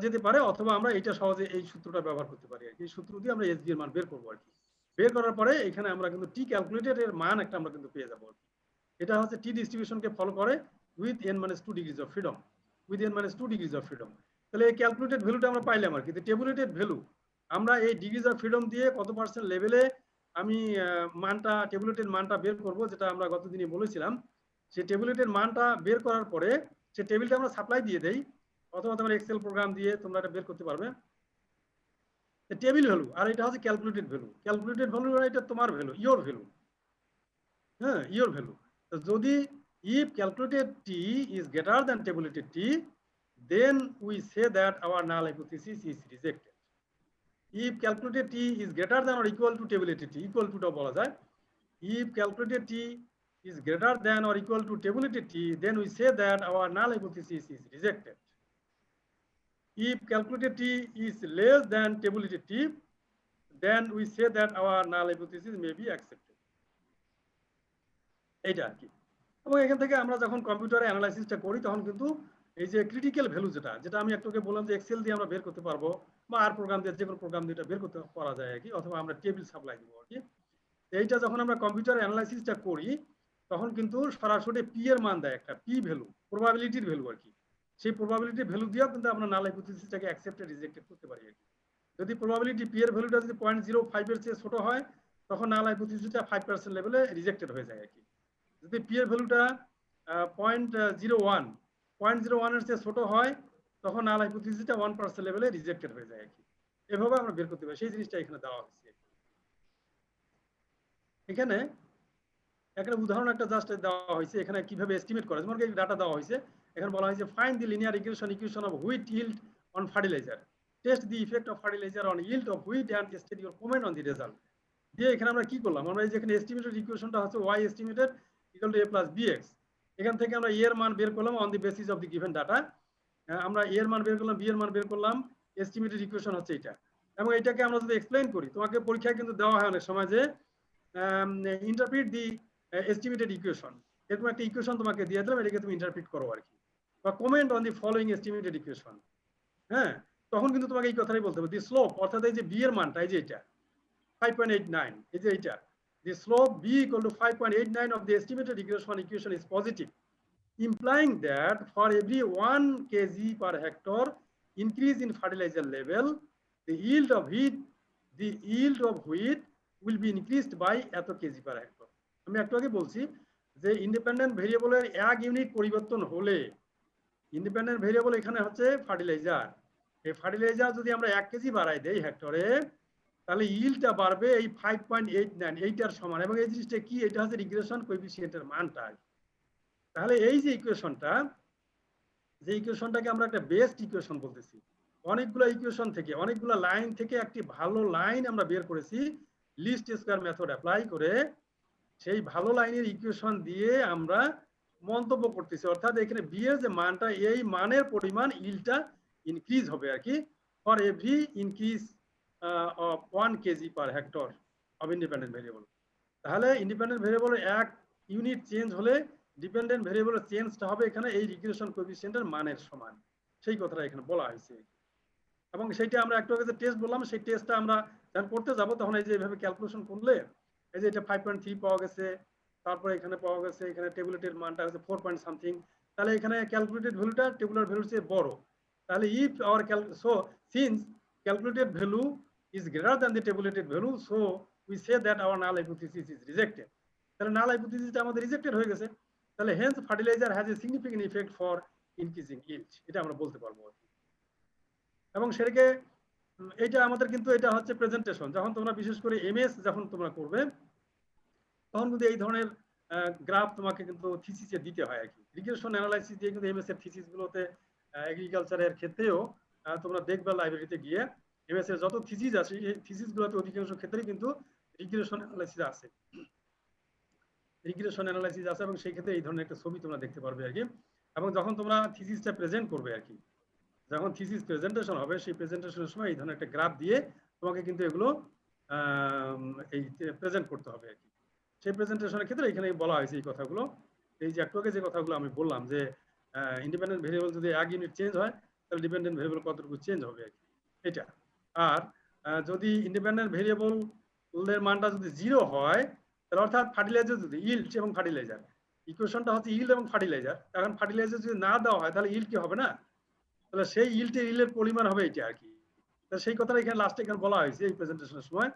যেতে পারে, অথবা আমরা এইটা সহজে এই সূত্রটা ব্যবহার করতে পারি আর কি। এই সূত্র দিয়ে আমরা এস বি এর মান বের করবো আর কি। বের করার পরে এখানে আমরা কিন্তু টি ক্যালকুলেটেড এর মান একটা আমরা কিন্তু পেয়ে যাবো আর কি। এটা হচ্ছে টি ডিস্ট্রিবিউশনকে ফলো করে with n - 2 degrees of freedom, with n - 2 degrees of freedom. তাহলে এই ক্যালকুলেটেড ভ্যালুটা আমরা পাইলাম আর কি। টেবুলেটেড ভ্যালু আমরা এই ডিগ্রিজ অফ ফ্রিডম দিয়ে কত পার্সেন্ট লেভেলে আমি মানটা, টেবুলেটেড মানটা বের করব, যেটা আমরা গতদিনই বলেছিলাম। সেই টেবুলেটেড মানটা বের করার পরে সেই টেবিলটা আমরা সাপ্লাই দিয়ে দেই, অথবা তোমরা এক্সেল প্রোগ্রাম দিয়ে তোমরা এটা বের করতে পারবে। টেবিল ভ্যালু, আর এটা হচ্ছে ক্যালকুলেটেড ভ্যালু। ক্যালকুলেটেড ভ্যালু এটা তোমার ভ্যালু, ইওর ভ্যালু, হ্যাঁ, ইওর ভ্যালু। যদি if calculated t is greater than tabulated t, then we say that our null hypothesis is rejected. If calculated t is greater than or equal to tabulated t, equal to টা বলা যায়, if calculated t is greater than or equal to tabulated t, then we say that our null hypothesis is rejected. If calculated t is less than tabulated t, then we say that our null hypothesis may be accepted. এইটা আর কি। এবং এখান থেকে আমরা যখন কম্পিউটারে অ্যানালাইসিসটা করি, তখন কিন্তু এই যে ক্রিটিক্যাল ভ্যালু যেটা আমি একটু বললাম যে এক্সেল দিয়ে আমরা বের করতে পারবো, বা আর প্রোগ্রাম দিয়ে, যে কোনো প্রোগ্রাম দিয়ে বের করতে পারা যায় আর কি, অথবা আমরা টেবিল সাপ্লাই দিব আর কি। এইটা যখন আমরা কম্পিউটার অ্যানালাইসিসটা করি, তখন কিন্তু সরাসরি পি এর মান দেয়, একটা পি ভ্যালু, প্রবাবিলিটির ভ্যালু আর কি। সেই প্রবাবিলিটি ভ্যালু দিয়েও কিন্তু আমরা নাল হাইপোথিসিসটাকে অ্যাকসেপ্টেড রিজেক্টেড করতে পারি আর কি। যদি প্রবাবিলিটি পি এর ভ্যালুটা যদি 0.05 এর চেয়ে ছোট হয় তখন নাল হাইপোথিসিসটা 5% লেভেলে রিজেক্টেড হয়ে যায় আর কি। যদি পি এর ভ্যালুটা 0.01 এর চেয়ে ছোট হয় তখন নাল হাইপোথিসিসটা 1% লেভেলে রিজেক্টেড হয়ে যায় আর কি। এভাবে আমরা বের করতে পারি, সেই জিনিসটা এখানে দেওয়া হয়েছে। এখানে একটা উদাহরণ একটা জাস্ট দেওয়া হয়েছে, এখানে কিভাবে এস্টিমেট করা, যেমন এই ডাটা দেওয়া হয়েছে। এখানে বলা হয়েছে find the linear equation of wheat yield on fertiliser, test the effect of fertiliser on yield of wheat and state your comment on the result. দিয়ে এখানে আমরা কি করলাম, আমরা এই যে এখানে এস্টিমেটেড ইকুয়েশনটা হচ্ছে y estimated equal to a plus bx। এখান থেকে আমরা a এর মান বের করলাম on the basis of the given data. আমরা a এর মান বের করলাম, b এর মান বের করলাম, এস্টিমেটেড ইকুয়েশন হচ্ছে এটা। এবং এটাকে আমরা যদি এক্সপ্লেইন করি, তোমাকে পরীক্ষায় কিন্তু দেওয়া হয় অনেক সময় যে ইন্টারপ্রিট দি এস্টিমেটেড ইকুয়েশন, এরকম একটা ইকুয়েশন তোমাকে দিয়ে দিলাম, এটাকে তুমি ইন্টারপ্রিট করো আর কি, বা comment on the following estimated equation. হ্যাঁ, তখন কিন্তু তোমাকে এই কথাটাই বলতে হবে, দি স্লোপ, অর্থাৎ এই যে বি এর মানটা, এই যে এটা 5.89, এই যে এটা, the slope b equal to 5.89 of the estimated equation is positive, implying that for every 1 kg per hectare increase in fertilizer level, the yield of wheat will be increased by এত কেজি per hectare। আমি একটু আগে বলছি যে ইন্ডিপেন্ডেন্ট ভেরিয়েবলের 1 ইউনিট পরিবর্তন হলে, ইন্ডিপেন্ডেন্ট ভেরিয়েবল এখানে হচ্ছে ফার্টিলাইজার, এই ফার্টিলাইজার যদি আমরা 1 কেজি বাড়াই দেই হেক্টরে, তাহলে ইল্ডটা বাড়বে এই 5.89, এইটার সমান। এবং এই জিনিসটা কি, এটা হচ্ছে রিগ্রেশন কোএফিসিয়েন্টের মানটা। তাহলে এই যে ইকুয়েশনটাকে আমরা একটা বেস্ট ইকুয়েশন বলতেছি, অনেকগুলো ইকুয়েশন থেকে, অনেকগুলো লাইন থেকে একটি ভালো লাইন আমরা বের করেছি লিস্ট স্কয়ার মেথড অ্যাপ্লাই করে। সেই ভালো লাইনের ইকুয়েশন দিয়ে আমরা মন্তব্য করতেছি, অর্থাৎ এখানে বি এর যে মানটা, এই মানের পরিমাণ ইল্ডটা ইনক্রিজ হবে আর কি, for every increase of 1 kg per hectare of independent variable। তাহলে ইন্ডিপেন্ডেন্ট ভেরিয়েবলের 1 ইউনিট চেঞ্জ হলে ডিপেন্ডেন্ট ভেরিয়েবলের চেঞ্জটা হবে এখানে এই রিগ্রেশন কোএফিসিয়েন্টের মানের সমান, সেই কথাটা এখানে বলা হয়েছে। এবং সেইটা আমরা একটু আগে যে টেস্ট বললাম, সেই টেস্টটা আমরা যখন করতে যাব তখন এই যে এইভাবে ক্যালকুলেশন করলে, এই যে এটা 5.3 পাওয়া গেছে, তারপরে এখানে পাওয়া গেছে, এখানে টেবুলেটেড মানটা হচ্ছে 4 পয়েন্ট সামথিং, তাহলে এখানে ক্যালকুলেটেড ভ্যালুটা টেবুলার ভ্যালুর চেয়ে বড়। তাহলে if our since calculated value is greater than the tabulated value, so we say that our null hypothesis is rejected। তাহলে null hypothesis আমাদের রিজেক্টেড হয়ে গেছে, তাহলে hence fertilizer has a significant effect for increasing yield, এটা আমরা বলতে পারবো। এবং সেটাকে এটা আমাদের কিন্তু এটা হচ্ছে প্রেজেন্টেশন, যখন তোমরা বিশেষ করে এমএস যখন তোমরা করবে তখন কিন্তু এই ধরনের গ্রাফ তোমাকে কিন্তু থিসিসে দিতে হয় আর কি। রিগ্রেশন অ্যানালাইসিস দিয়ে কিন্তু এমএস এর থিসিস গুলোতে, এগ্রিকালচারের ক্ষেত্রেও তোমরা দেখবে লাইব্রেরিতে গিয়ে এমএস এর যত থিসিস আছে, এই থিসিস গুলোতে অধিকাংশ ক্ষেত্রে কিন্তু রিগ্রেশন অ্যানালাইসিস আছে, এবং সেই ক্ষেত্রে এই ধরনের একটা ছবি তোমরা দেখতে পারবে আর কি। এবং যখন তোমরা থিসিসটা প্রেজেন্ট করবে আর কি, যখন থিসিস প্রেজেন্টেশন হবে, সেই প্রেজেন্টেশনের সময় এই ধরনের একটা গ্রাফ দিয়ে তোমাকে কিন্তু এগুলো এই প্রেজেন্ট করতে হবে আর কি। সেই প্রেজেন্টেশনের ক্ষেত্রে এখানে বলা হয়েছে এই কথাগুলো, এই যে একটু আগে যে কথাগুলো আমি বললাম যে ইন্ডিপেন্ডেন্ট ভেরিয়েবল যদি 1 ইউনিট চেঞ্জ হয় তাহলে ডিপেন্ডেন্ট ভেরিয়েবল কতটুকু চেঞ্জ হবে আর কি, এটা। আর যদি ইন্ডিপেন্ডেন্ট ভেরিয়েবলের মানটা যদি 0 হয়, তাহলে অর্থাৎ ফার্টিলাইজার যদি ইল্ড এবং ফার্টিলাইজার, ইকুয়েশনটা হচ্ছে ইল্ড এবং ফার্টিলাইজার, এখন ফার্টিলাইজার যদি না দেওয়া হয় তাহলে ইল্ড কি হবে না, তাহলে সেই ইল্ডের পরিমাণ হবে এটা আর কি। তাহলে সেই কথাটা এখানে লাস্টে এখানে বলা হয়েছে এই প্রেজেন্টেশনের সময়,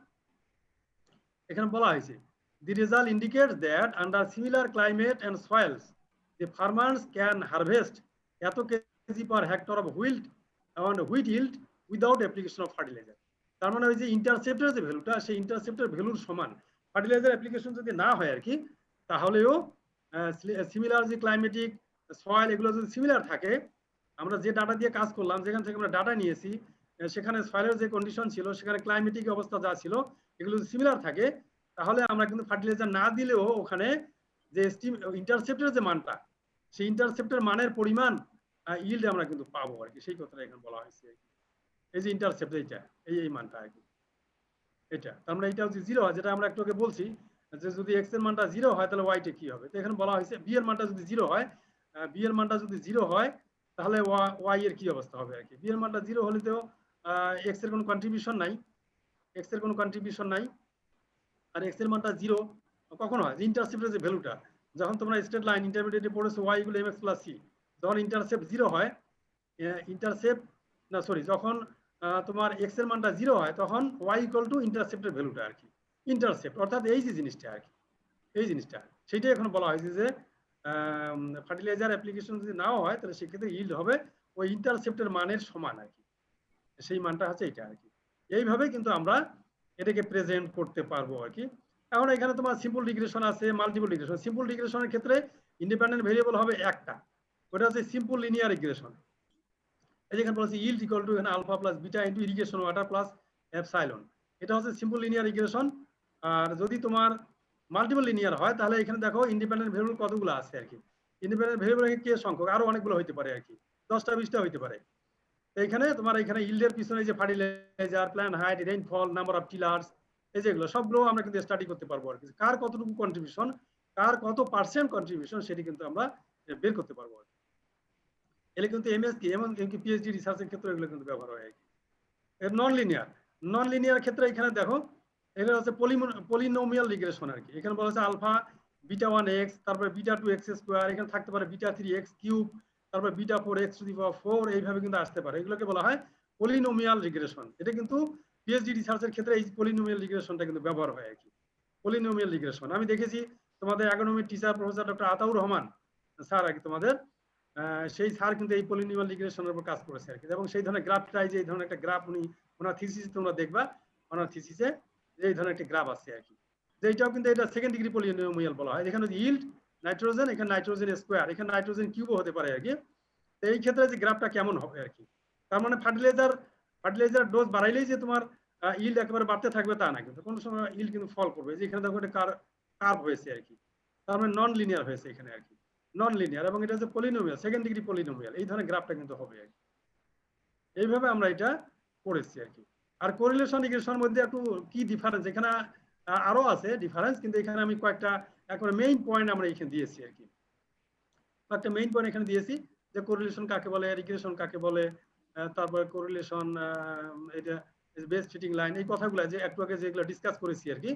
এখানে বলা হয়েছে the result indicates that under similar climate and soils the farmers can harvest এত KG per hectare of wheat yield without application of fertilizer। তার মানে ওই যে ইন্টারসেপ্টের যে ভ্যালুটা, সেই ইন্টারসেপ্টের ভ্যালুর সমান ফার্টিলাইজার অ্যাপ্লিকেশন যদি না হয় আর কি, তাহলেও সিমিলার যে ক্লাইমেটিক সয়েল এগুলো যদি সিমিলার থাকে, আমরা যে ডাটা দিয়ে কাজ করলাম, যেখান থেকে আমরা ডাটা নিয়েছি, সেখানে সয়েলের যে কন্ডিশন ছিল, সেখানে ক্লাইমেটিক অবস্থা যা ছিল, এগুলো যদি সিমিলার থাকে, তাহলে আমরা কিন্তু ফার্টিলাইজার না দিলেও ওখানে যে ইন্টারসেপ্টের যে মানটা, সেই ইন্টারসেপ্টের মানের পরিমাণ ইল্ড আমরা কিন্তু পাবো আর কি, সেই কথাটা এখানে বলা হয়েছে। এই যে ইন্টারসেপ্ট এইটা, এই মানটা আর কি, এটা তার মানে এটা হচ্ছে 0 হয়, যেটা আমরা একটু আগে বলছি যে যদি এক্স এর মানটা 0 হয় তাহলে ওয়াইটা কি হবে। তো এখানে বলা হয়েছে বি এর মানটা যদি 0 হয়, বি এর মানটা যদি 0 হয় তাহলে ওয়াই এর কি অবস্থা হবে আর কি। বি এর মানটা 0 হলে তো এক্স এর কোনো কন্ট্রিবিউশন নাই, আর এক্স এর মানটা 0 কখন হয়, ইন্টারসেপ্টের যে ভ্যালুটা, যখন তোমরা স্ট্রেট লাইন ইন্টারমিডিয়েটে পড়েছো y = mx + c, যখন ইন্টারসেপ্ট 0 হয় ইন্টারসেপ্ট না সরি যখন তোমার এক্স এর মানটা 0 হয় তখন y ইকুয়াল টু ইন্টারসেপ্টের ভ্যালুটা আর কি, ইন্টারসেপ্ট অর্থাৎ এই যে জিনিসটা আর কি, এই জিনিসটা সেটাই এখন বলা হয়েছে যে ফার্টিলাইজার অ্যাপ্লিকেশন যদি নাও হয় তাহলে সেক্ষেত্রে ইল্ড হবে ওই ইন্টারসেপ্টের মানের সমান আর কি, সেই মানটা হচ্ছে এটা আর কি। এইভাবে কিন্তু আমরা এটাকে প্রেজেন্ট করতে পারবো আর কি। এখন এখানে তোমার সিম্পল রিগ্রেশন আছে, মাল্টিপল রিগ্রেশন। সিম্পল রিগ্রেশনের ক্ষেত্রে ইন্ডিপেন্ডেন্ট ভেরিয়েবল হবে একটা, ওটা হচ্ছে সিম্পল লিনিয়ার রিগ্রেশন। এই যেখানে বলছি ইল্ড ইকুয়াল টু এখানে alpha plus beta into irrigation water plus epsilon, এটা হচ্ছে সিম্পল লিনিয়ার রিগ্রেশন। আর যদি তোমার মাল্টিপল লিনিয়ার হয় তাহলে এখানে দেখো ইন্ডিপেন্ডেন্ট ভেরিয়েবল কতগুলো আছে আর কি, ইন্ডিপেন্ডেন্ট ভেরিয়েবল কে সংখ্যক আরো অনেকগুলো হইতে পারে আর কি, 10টা 20টা হইতে পারে। এইখানে তোমার এখানে ইল্ডের পিছনে যে fertiliser, plant height, rainfall, number of tillers, এই যেগুলো সবগুলো আমরা কিন্তু স্টাডি করতে পারবো আর কি, কার কতটুকু কন্ট্রিবিউশন, কার কত পার্সেন্ট কন্ট্রিবিউশন সেটি কিন্তু আমরা বের করতে পারবো আর কি। এগুলো কিন্তু এমএসকি এমন কি পিএইচডি রিসার্চের ক্ষেত্রে এগুলো কিন্তু ব্যবহার হয় আর কি। এর নন লিনিয়ার ক্ষেত্রে এখানে দেখো এগুলো হচ্ছে পলিনোমিয়াল রিগ্রেশন আর কি। এখানে বলা হচ্ছে আলফা বিটা 1x, তারপরে বিটা 2x স্কয়ার, এখানে থাকতে পারে বিটা 3x কিউব, তারপর বিটা 4x টু দি পাওয়ার 4, এইভাবে কিন্তু আসতে পারে। এগুলোকে বলা হয় পলিনোমিয়াল রিগ্রেশন। এটা কিন্তু পিএইচডি রিসার্চের ক্ষেত্রে এই পলিনোমিয়াল রিগ্রেশনটা কিন্তু ব্যবহার হয় আর কি। পলিনোমিয়াল রিগ্রেশন আমি দেখেছি তোমাদের এগোনমির teacher professor doctor Ataur Rahman sir আর কি, তোমাদের সেই স্যার কিন্তু এই পলিনোমিয়াল রিগ্রেশনের উপর কাজ করেছে আর কি। এবং সেই ধরনের গ্রাফটাই যে এই ধরনের একটা গ্রাফ উনি ওনার থিসিসে তোমরা দেখবা, ওনার থিসিসে এই ধরনের একটা গ্রাফ আছে আর কি, যেটাও কিন্তু এটা সেকেন্ড ডিগ্রি পলিনোমিয়াল বলা হয়। এখানে ইল্ড নাইট্রোজেন, এখানে নাইট্রোজেন স্কয়ার, এখানে নাইট্রোজেন কিউবও হতে পারে আর কি। তো এই ক্ষেত্রে যে গ্রাফটা কেমন হবে আর কি, তার মানে ফার্টিলাইজার ডোজ বাড়াইলেই যে তোমার ইল্ড একেবারে বাড়তে থাকবে তা না, কিন্তু কোনো সময় ইল্ড কিন্তু ফল করবে। যে এখানে দেখো একটা কার্ভ হয়েছে আর কি, তার মানে নন লিনিয়ার হয়েছে এখানে আর কি, নন লিনিয়ার, এবং এটা হচ্ছে পলিনোমিয়াল, সেকেন্ড ডিগ্রি পলিনোমিয়াল, এই ধরনের গ্রাফটা কিন্তু হবে আর কি। এইভাবে আমরা এটা করেছি আর কি। আর কোরিলেশন রিগ্রেশনের মধ্যে একটু কি ডিফারেন্স, এখানে আরো আছে ডিফারেন্স, কিন্তু এখানে আমি কয়েকটা একবারে মেইন পয়েন্ট আমরা এখানে দিয়েছি আর কি, একটা মেইন পয়েন্ট এখানে দিয়েছি যে কোরিলেশন কাকে বলে, রিগ্রেশন কাকে বলে, তারপর কোরিলেশন এটা বেস ফিটিং লাইন, এই কথাগুলো যে একটু আগে যেগুলো ডিসকাস করেছি আর কি,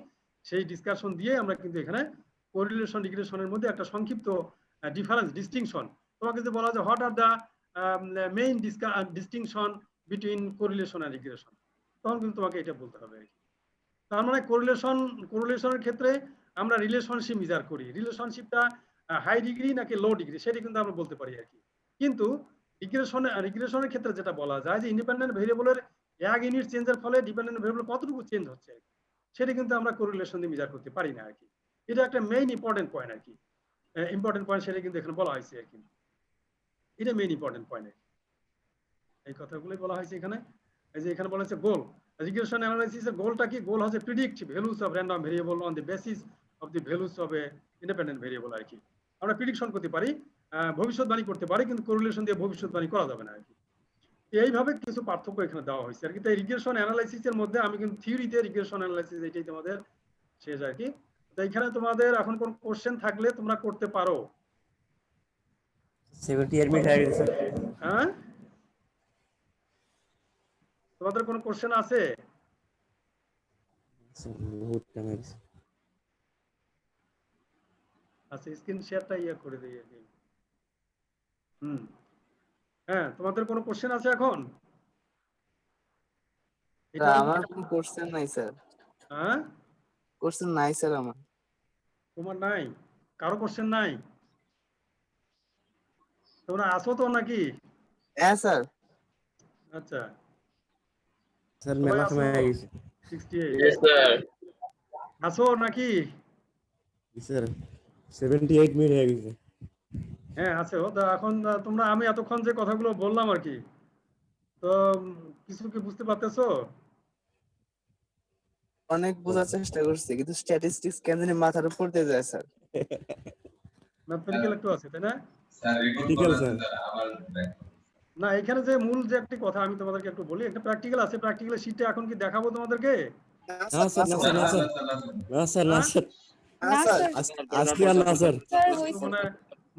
সেই ডিসকাশন দিয়ে আমরা কিন্তু এখানে কোরিলেশন রিগ্রেশনের মধ্যে একটা সংক্ষিপ্ত ডিফারেন্স ডিস্টিংশন, তোমাকে যে বলা যায় what are the main distinction between correlation আর রিগ্রেশন, তখন কিন্তু তোমাকে এটা বলতে হবে আর কি। তার মানে কোরিলেশনের ক্ষেত্রে আমরা রিলেশনশিপ মেজার করি, রিলেশনশিপটা হাই ডিগ্রি নাকি লো ডিগ্রি সেটা কিন্তু আমরা বলতে পারি আর কি। কিন্তু রিগ্রেশনের ক্ষেত্রে যেটা বলা যায় যে ইন্ডিপেন্ডেন্ট ভেরিয়েবলের এক ইউনিট চেঞ্জের ফলে ডিপেন্ডেন্ট ভেরিয়েবল কতটুকু চেঞ্জ হচ্ছে সেটা কিন্তু আমরা কোরিলেশন দিয়ে মেজার করতে পারি না আর কি। এটা একটা মেইন ইম্পর্টেন্ট পয়েন্ট আর কি, ইম্পর্টেন্ট পয়েন্ট সেটা কিন্তু এখানে বলা হয়েছে আর কি, এটা মেইন ইম্পর্টেন্ট পয়েন্ট। এই কথাগুলোই বলা হয়েছে এখানে। এই যে এখানে বলা হয়েছে গোল, রিগ্রেশন অ্যানালাইসিসের গোলটা কি, গোল হচ্ছে predict values of random variable on the basis of the values of a independent variable আর কি। আমরা প্রিডিকশন করতে পারি, ভবিষ্যৎবাণী করতে পারি, কিন্তু কোরিলেশন দিয়ে ভবিষ্যৎবাণী করা যাবে না আর কি। এইভাবে কিছু পার্থক্য এখানে দেওয়া হয়েছে আর কি। তাই রিগ্রেশন অ্যানালাইসিসের মধ্যে আমি কিন্তু থিওরিতে রিগ্রেশন অ্যানালাইসিস এটাই তোমাদের শেষ আর কি। তো এখানে তোমাদের এখন কোন কোশ্চেন থাকলে তোমরা করতে পারো। 78 মিনিট হয়ে গেছে। হ্যাঁ, তোমাদের কোনো কোশ্চেন আছে? বহুত টাইম হয়ে গেছে। আচ্ছা, স্ক্রিন শেয়ারটা করে দিই আর কি। হ্যাঁ, তোমাদের কোনো কোশ্চেন আছে এখন? আমার কোনো কোশ্চেন নাই স্যার। হ্যাঁ, কোশ্চেন নাই স্যার আমার। তোমার নাই? কারো কোশ্চেন নাই? তোমরা আসো তো নাকি? হ্যাঁ স্যার। আচ্ছা স্যার মেলা সময় হয়ে গেছে। 68 Yes, sir. আসো নাকি? স্যার 78 মিনিট হয়ে গেছে। হ্যাঁ আছে। এখন তোমরা আমি এতক্ষণ যে কথাগুলো বললাম আর কি, তো কিছু কি বুঝতে পারতেছো? অনেক বোঝার চেষ্টা করছি কিন্তু স্ট্যাটিস্টিক্স কেন জানি মাথার উপর দিয়ে যায় স্যার। ম্যাথমেটিক্যাল একটু আছে তাই না? Practical, sir. না, এখানে যে মূল যে একটি কথা আমি তোমাদেরকে একটু বলি, একটা প্র্যাকটিক্যাল আছে, প্র্যাকটিক্যাল শীটে এখন কি দেখাবো তোমাদেরকে? না স্যার, না স্যার, না স্যার, না স্যার, না স্যার, হ্যাঁ স্যার। আজকে আর না স্যার।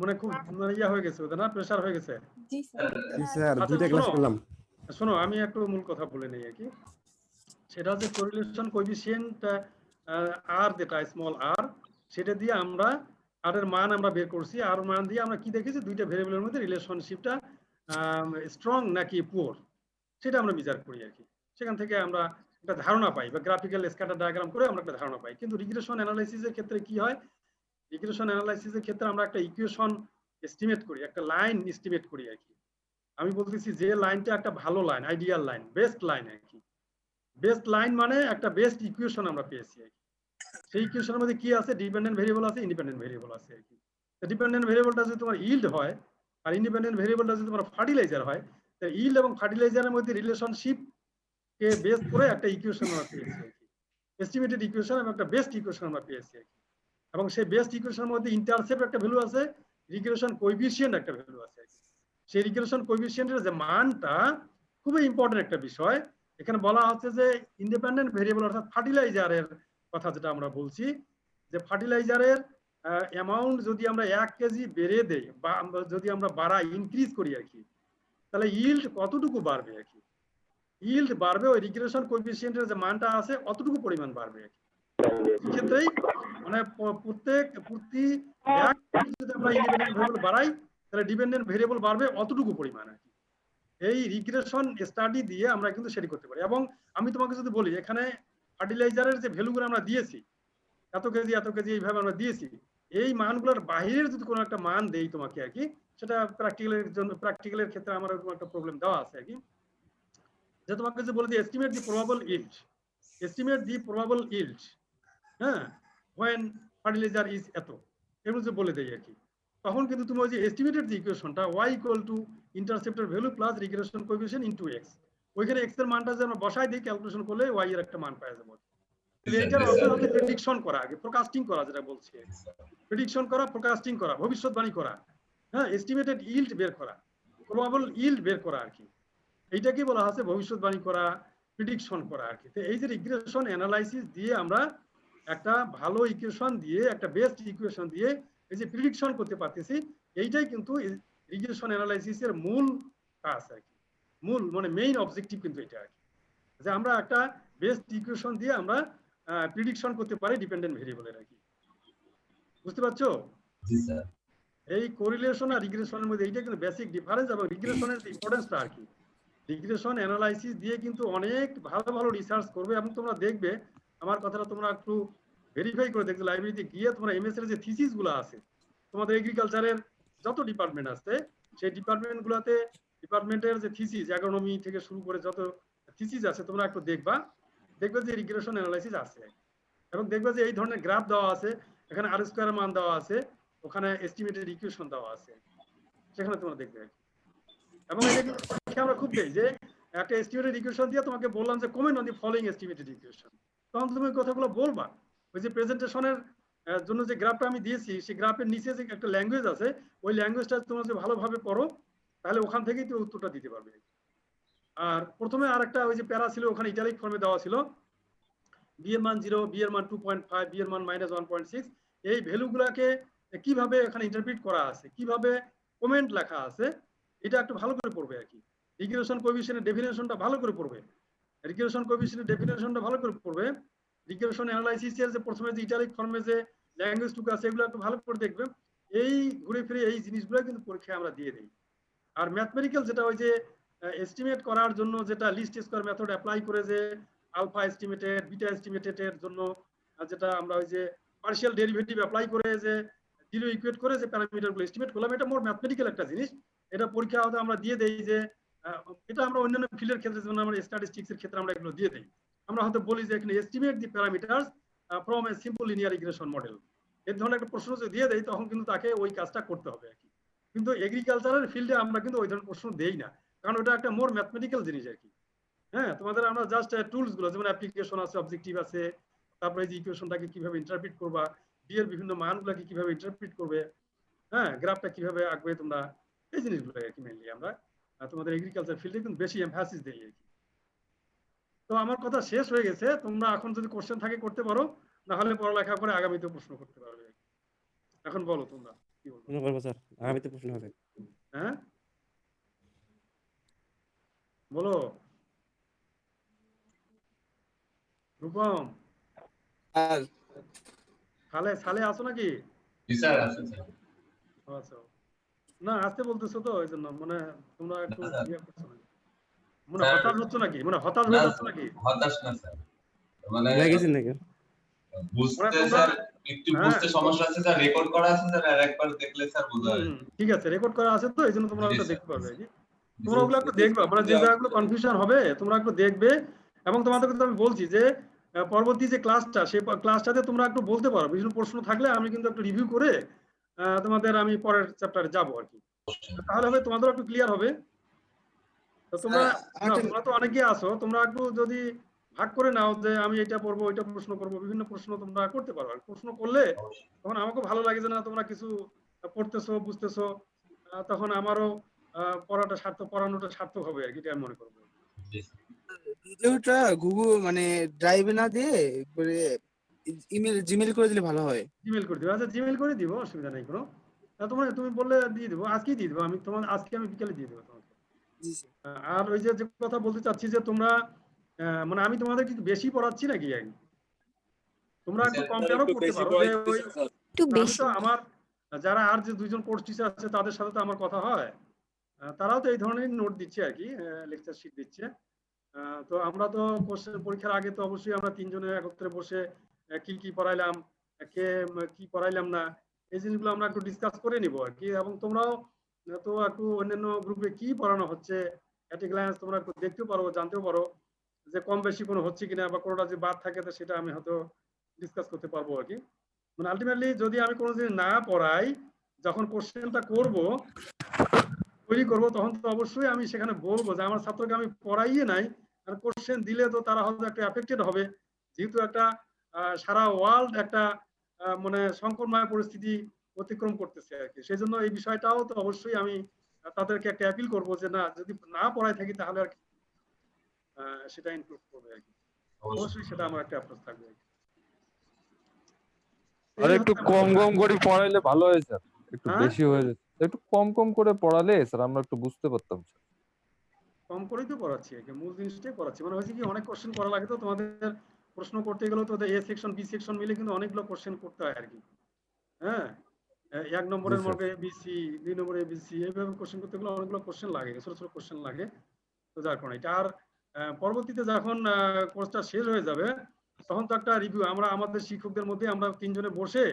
মনে খুব ইয়া হয়ে গেছে ওদের না, প্রেসার হয়ে গেছে। জি স্যার, আচ্ছা, দুইটা ক্লাস শোনো। করলাম। শোনো, আমি একটু মূল কথা বলে নেই আর কি। সেটা হচ্ছে কোরিলেশন কোএফিসিয়েন্ট আর, যেটা স্মল আর, সেটা দিয়ে আমরা আর এর মান আমরা বের করছি। আর মান দিয়ে আমরা কি দেখেছি, দুইটা ভেরিয়েবলের মধ্যে রিলেশনশিপটা স্ট্রং নাকি পুয়ার, সেটা আমরা বিচার করি আর কি। সেখান থেকে আমরা একটা ধারণা পাই, বা গ্রাফিক্যাল স্ক্যাটার ডায়াগ্রাম করে আমরা একটা ধারণা পাই। কিন্তু রিগ্রেশন অ্যানালাইসিসের ক্ষেত্রে কি হয়, রিগ্রেশন অ্যানালাইসিসের ক্ষেত্রে আমরা একটা ইকুয়েশন এস্টিমেট করি, একটা লাইন এস্টিমেট করি আর কি। আমি বলতেছি যে লাইনটা একটা ভালো line, ideal line, best line আর কি। বেস্ট লাইন মানে একটা বেস্ট ইকুয়েশন আমরা পেয়েছি আর কি। সেই ইকুয়েশনের মধ্যে কি আছে, ডিপেন্ডেন্ট ভেরিয়েবল আছে, ইন্ডিপেন্ডেন্ট ভেরিয়েবল আছে আর কি। ডিপেন্ডেন্ট ভেরিয়েবলটা যদি তোমার ইল্ড হয় আর ইন্ডিপেন্ডেন্ট ভেরিয়েবলটা যদি তোমার ফার্টিলাইজার হয়, তাহলে ইল্ড এবং ফার্টিলাইজারের মধ্যে রিলেশনশিপ কে বেস করে একটা ইকুয়েশন আমরা পেয়েছি আর কি, এস্টিমেটেড ইকুয়েশন এবং একটা বেস্ট ইকুয়েশন আমরা পেয়েছি আর কি। এবং সেই বেস্ট ইকুয়েশনের মধ্যে ইন্টারসেপ্ট একটা ভ্যালু আছে, রিগ্রেশন কোএফিসিয়েন্ট একটা ভ্যালু আছে আর কি। সেই রিগ্রেশন কোএফিসিয়েন্টের যে মানটা খুবই ইম্পর্টেন্ট একটা বিষয়। এখানে বলা হচ্ছে যে ইন্ডিপেন্ডেন্ট ভেরিয়েবল অর্থাৎ ফার্টিলাইজারের কথা যেটা আমরা বলছি, যে ফার্টিলাইজারের অ্যামাউন্ট যদি আমরা 1 কেজি বেড়ে দেই বা যদি আমরা বাড়াই, ইনক্রিজ করি আর কি, তাহলে ইল্ড কতটুকু বাড়বে আর কি। ইল্ড বাড়বে ওই রিগ্রেশন কোএফিসিয়েন্টের যে মানটা আছে অতটুকু পরিমাণ বাড়বে আর কি। সেক্ষেত্রেই মানে প্রতি 1 যদি আমরা ইন্ডিপেন্ডেন্ট ভেরিয়েবল বাড়াই, তাহলে ডিপেন্ডেন্ট ভেরিয়েবল বাড়বে অতটুকু পরিমাণ আর কি। এই রিগ্রেশন স্টাডি দিয়ে আমরা কিন্তু সেটি করতে পারি। এবং আমি তোমাকে যদি বলি, এখানে ফার্টিলাইজারের যে ভ্যালুগুলো আমরা দিয়েছি, এত কেজি এইভাবে আমরা দিয়েছি, এই মানগুলোর বাইরের যদি কোনো একটা মান দেই তোমাকে আর কি, সেটা প্র্যাকটিক্যালের ক্ষেত্রে আমার এরকম একটা প্রবলেম দেওয়া আছে আর কি, যে তোমাকে যে বলে দিই এস্টিমেট দি প্রবাবল ইল্ড, এস্টিমেট দি প্রবাবল ইল্ড, হ্যাঁ, when fertilizer is এত, এগুলো যে বলে দেই আর কি, তখন কিন্তু তুমি ওই যে এস্টিমেটেড যে ইকুয়েশনটা y ইকুয়াল টু ইন্টারসেপ্টের value plus regression coefficient into x, ওইখানে x এর মানটা যে আমরা বসাই দিই ক্যালকুলেশন করলে y এর একটা মান পাওয়া যাবে। এটার অর্থ হচ্ছে প্রেডিকশন করা, আগে ফোরকাস্টিং করা, যেটা বলছি প্রেডিকশন করা, ফোরকাস্টিং করা, ভবিষ্যৎবাণী করা, হ্যাঁ, এস্টিমেটেড ইল্ড বের করা, প্রবাবল ইল্ড বের করা আর কি। এইটাকে বলা হচ্ছে ভবিষ্যৎবাণী করা, প্রেডিকশন করা আর কি। তো এই যে রিগ্রেশন অ্যানালাইসিস দিয়ে আমরা একটা ভালো ইকুয়েশন দিয়ে, একটা বেস্ট ইকুয়েশন দিয়ে এই যে প্রেডিকশন করতে পারতেছি, এইটাই কিন্তু রিগ্রেশন অ্যানালাইসিসের মূল কাজ আর কি, মূল মানে মেইন অবজেক্টিভ কিন্তু এটা আর কি, যে আমরা একটা বেস্ট ইকুয়েশন দিয়ে আমরা প্রেডিকশন করতে পারি ডিপেন্ডেন্ট ভেরিয়েবলের আর কি। বুঝতে পারছো? জি স্যার। এই কোরিলেশন আর রিগ্রেশনের মধ্যে এইটা কিন্তু বেসিক ডিফারেন্স, এবং রিগ্রেশনের ইম্পর্টেন্সটা আর কি। রিগ্রেশন অ্যানালাইসিস দিয়ে কিন্তু অনেক ভালো ভালো রিসার্চ করবে, এবং তোমরা দেখবে আমার কথাটা তোমরা একটু ভেরিফাই করে দেখবে, লাইব্রেরিতে গিয়ে তোমরা এমএস এর যে থিসিস গুলো আছে, তোমাদের এগ্রিকালচারের যত ডিপার্টমেন্ট আছে, সেই ডিপার্টমেন্ট গুলাতে ডিপার্টমেন্টের যে থিসিস, অ্যাগ্রোনমি থেকে শুরু করে যত থিসিস আছে, তোমরা একটু দেখবে যে রিগ্রেশন অ্যানালাইসিস আছে, এবং দেখবে যে এই ধরনের গ্রাফ দেওয়া আছে, এখানে আর স্কয়ারের মান দেওয়া আছে, ওখানে এস্টিমেটেড ইকুয়েশন দেওয়া আছে, সেখানে তোমরা দেখবে। এবং এটা কিন্তু আমরা খুব দেই যে একটা এস্টিমেটেড ইকুয়েশন দিয়ে তোমাকে বললাম যে comment on the following estimated equation, তখন তুমি কথাগুলো বলবা। ওই যে প্রেজেন্টেশনের জন্য যে গ্রাফটা আমি দিয়েছি, সেই গ্রাফের নিচে যে একটা ল্যাঙ্গুয়েজ আছে, ওই ল্যাঙ্গুয়েজটা তোমরা যে ভালোভাবে পড়ো, তাহলে ওখান থেকেই তুমি উত্তরটা দিতে পারবে। আর প্রথমে আরেকটা ওই যে প্যারা ছিল, ওখানে ইটালিক ফর্মে দেওয়া ছিল বি এর মান 0, বি এর মান 2.5, বি এর মান -1.6, এই ভ্যালুগুলোকে কিভাবে এখানে ইন্টারপ্রিট করা আছে, কিভাবে কমেন্ট লেখা আছে, এটা একটু ভালো করে পড়বে আর কি। রিগ্রেশন কোএফিসিয়েন্টের ডেফিনেশনটা ভালো করে পড়বে, রিগ্রেশন কোএফিসিয়েন্টের ডেফিনেশনটা ভালো করে পড়বে, রিগ্রেশন অ্যানালাইসিসের যে প্রথমে যে ইটালিক ফর্মে যে ল্যাঙ্গুয়েজ টুকু আছে, এগুলো একটু ভালো করে দেখবে। এই ঘুরে ফিরে এই জিনিসগুলো কিন্তু পরীক্ষায় আমরা দিয়ে দিই। আর ম্যাথমেটিক্যাল যেটা ওই যে এস্টিমেট করার জন্য যেটা লিস্ট স্কয়ার মেথড অ্যাপ্লাই করে যে আলফা এস্টিমেটেড, বিটা এস্টিমেটেডের জন্য যেটা আমরা ওই যে পার্শিয়াল ডেরিভেটিভ অ্যাপ্লাই করে যে জিরো ইকুয়েট করে যে প্যারামিটারগুলো এস্টিমেট করলাম, এটা মোর ম্যাথমেটিক্যাল একটা জিনিস। এটা পরীক্ষা হতে আমরা দিয়ে দেই যে এটা আমরা অন্যান্য ফিল্ডের ক্ষেত্রে, যেমন আমরা স্ট্যাটিস্টিক্সের ক্ষেত্রে আমরা এগুলো দিয়ে দেই। আমরা হয়তো বলি যে এখানে estimate the parameters from a simple linear regression model, এর ধরনের একটা প্রশ্ন যদি দিয়ে দেই, তখন কিন্তু তাকে ওই কাজটা করতে হবে আর কি। কিন্তু এগ্রিকালচারের ফিল্ডে আমরা কিন্তু ওই ধরনের প্রশ্ন দেই না, কারণ ওটা একটা মোর ম্যাথমেটিক্যাল জিনিস আর কি। হ্যাঁ, তোমাদের আমরা জাস্ট টুলস গুলো, যেমন অ্যাপ্লিকেশন আছে, অবজেক্টিভ আছে, তারপরে এই যে ইকুয়েশনটাকে কিভাবে ইন্টারপ্রিট করবা, বি এর বিভিন্ন মানগুলোকে কিভাবে ইন্টারপ্রিট করবে, হ্যাঁ, গ্রাফটা কিভাবে আঁকবে, তোমরা এই জিনিসগুলো আর কি মেইনলি আমরা তোমাদের এগ্রিকালচার ফিল্ডে কিন্তু বেশি এমফাসিস দেই আর কি। তো আমার কথা শেষ হয়ে গেছে, তোমরা এখন যদি কোশ্চেন থাকে করতে পারো, না হলে পড়ালেখা করে আগামীতে প্রশ্ন করতে পারবে। এখন বলো তোমরা কি বলবো? প্রশ্ন করবো স্যার, আগামীতে প্রশ্ন হবে। হ্যাঁ বলো রূপম, আর সালে আছো নাকি? জি স্যার, আসুন স্যার। আচ্ছা, না আসতে বলতেছো তো এই জন্য মানে তোমরা একটু না, স্যার। ইয়ে করছো নাকি? মানে স্যার, হতাশ হচ্ছ নাকি? মানে হতাশ না হয়ে যাচ্ছ নাকি? হতাশ না স্যার, মানে লেগেছেন নাকি? মানে বুঝতে তোমরা স্যার একটু হ্যাঁ বুঝতে সমস্যা আছে স্যার, রেকর্ড করা আছে স্যার, আর একবার দেখলে স্যার বোঝা যাবে। ঠিক আছে, রেকর্ড করা আছে তো এই জন্য তোমরা জি ওটা স্যার, দেখতে পারবে কি? জি তোমরা স্যার। ওগুলো একটু দেখবে, মানে যে জায়গাগুলো কনফিউশন হবে তোমরা একটু দেখবে, এবং তোমাদেরকে তো আমি বলছি যে পরবর্তী যে ক্লাসটা সেই ক্লাসটাতে তোমরা একটু বলতে পারো, বিভিন্ন প্রশ্ন থাকলে আমি কিন্তু একটু রিভিউ করে তোমাদের আমি পরের চ্যাপ্টারে যাবো আর কি। তাহলে হবে তোমাদের একটু ক্লিয়ার হবে। তো তোমরা না, তোমরা তো অনেকেই আছো, তোমরা একটু যদি ভাগ করে নাও যে আমি এটা পড়বো ওইটা প্রশ্ন করবো, বিভিন্ন প্রশ্ন তোমরা করতে পারো। আর প্রশ্ন করলে তখন আমাকে ভালো লাগে যে না তোমরা কিছু পড়তেছো বুঝতেছো, তখন আমারও পড়ানোটা সার্থক হবে আর কি, এটা আমি মনে করবো। জি স্যার। ভিডিওটা গুগল মানে ড্রাইভে না দিয়ে করে জিমেল করে দিলে ভালো হয়। জিমেল করে দিবো, আচ্ছা জিমেল করে দিব, অসুবিধা নেই কোনো। তুমি বললে দিয়ে দিবো, আজকেই দিয়ে দিবো আমি তোমার, আজকে আমি বিকেলে দিয়ে দেবো তোমাকে। জি স্যার। আর ওই যে যে কথা বলতে চাচ্ছি যে তোমরা মানে আমি তোমাদের কি বেশি পড়াচ্ছি নাকি? তোমরা একটু কম্পেয়ারও করতে পারো যে ওই একটু আমি বেশি। তো আমার যারা আর যে দুইজন কোর্স টিচার আছে তাদের সাথে তো আমার কথা হয়, তারাও তো এই ধরনের নোট দিচ্ছে আর কি, লেকচার শিট দিচ্ছে। তো আমরা তো কোর্সের পরীক্ষার আগে তো অবশ্যই আমরা তিনজনে একত্রে বসে কি কি পড়াইলাম, কে কি পড়াইলাম না, এই জিনিসগুলো আমরা একটু ডিসকাস করে নিব আর কি। এবং তোমরাও তো একটু অন্যান্য গ্রুপে কি পড়ানো হচ্ছে এট এ গ্ল্যান্স তোমরা একটু দেখতেও পারো, জানতেও পারো যে কম বেশি কোনো হচ্ছে কিনা, বা কোনোটা যে বাদ থাকে তো সেটা আমি হয়তো ডিসকাস করতে পারবো আর কি। মানে আলটিমেটলি যদি আমি কোনো জিনিস না পড়াই, যখন কোশ্চেনটা করব তৈরি করব, তখন তো অবশ্যই আমি সেখানে বলবো যে আমার ছাত্রকে আমি পড়াইয়ে নাই, আর কোশ্চেন দিলে তো তারা হয়তো একটা এফেক্টেড হবে, যেহেতু একটা সারা ওয়ার্ল্ড একটা মানে সংকটময় পরিস্থিতি অতিক্রম করতেছে আর কি। সেই জন্য এই বিষয়টাও তো অবশ্যই আমি তাদেরকে একটা অ্যাপিল করবো যে না, যদি না পড়াই থাকি তাহলে আর কি সেটা ইনক্লুড করবে আর কি। অবশ্যই সেটা আমার একটা অ্যাপ্রোচ থাকবে আর কি। আর এই একটু হচ্ছে কম কম করে পড়াইলে ভালো হয় স্যার, একটু হ্যাঁ? বেশি হয়ে যাচ্ছে, একটু কম কম করে পড়ালে স্যার আমরা একটু বুঝতে পারতাম স্যার। কম করেই তো পড়াচ্ছি আর কি, মূল জিনিসটাই পড়াচ্ছি। মানে হয়েছে কি অনেক কোশ্চেন করা লাগে তো তোমাদের, প্রশ্ন করতে গেলেও তো এ সেকশন বি সেকশন মিলে কিন্তু অনেকগুলো কোশ্চেন করতে হয় আর কি। হ্যাঁ, এক নম্বরের জি, মধ্যে এবিসি, 2 নম্বরে এবিসি, এইভাবে কোশ্চেন করতে গেলে অনেকগুলো কোশ্চেন লাগে, ছোট ছোট কোশ্চেন লাগে। তো যার কারণে এটা আর পরবর্তীতে যখন কোর্সটা শেষ হয়ে যাবে তখন তো একটা রিভিউ আমরা আমাদের শিক্ষকদের মধ্যে আমরা তিনজনে বসে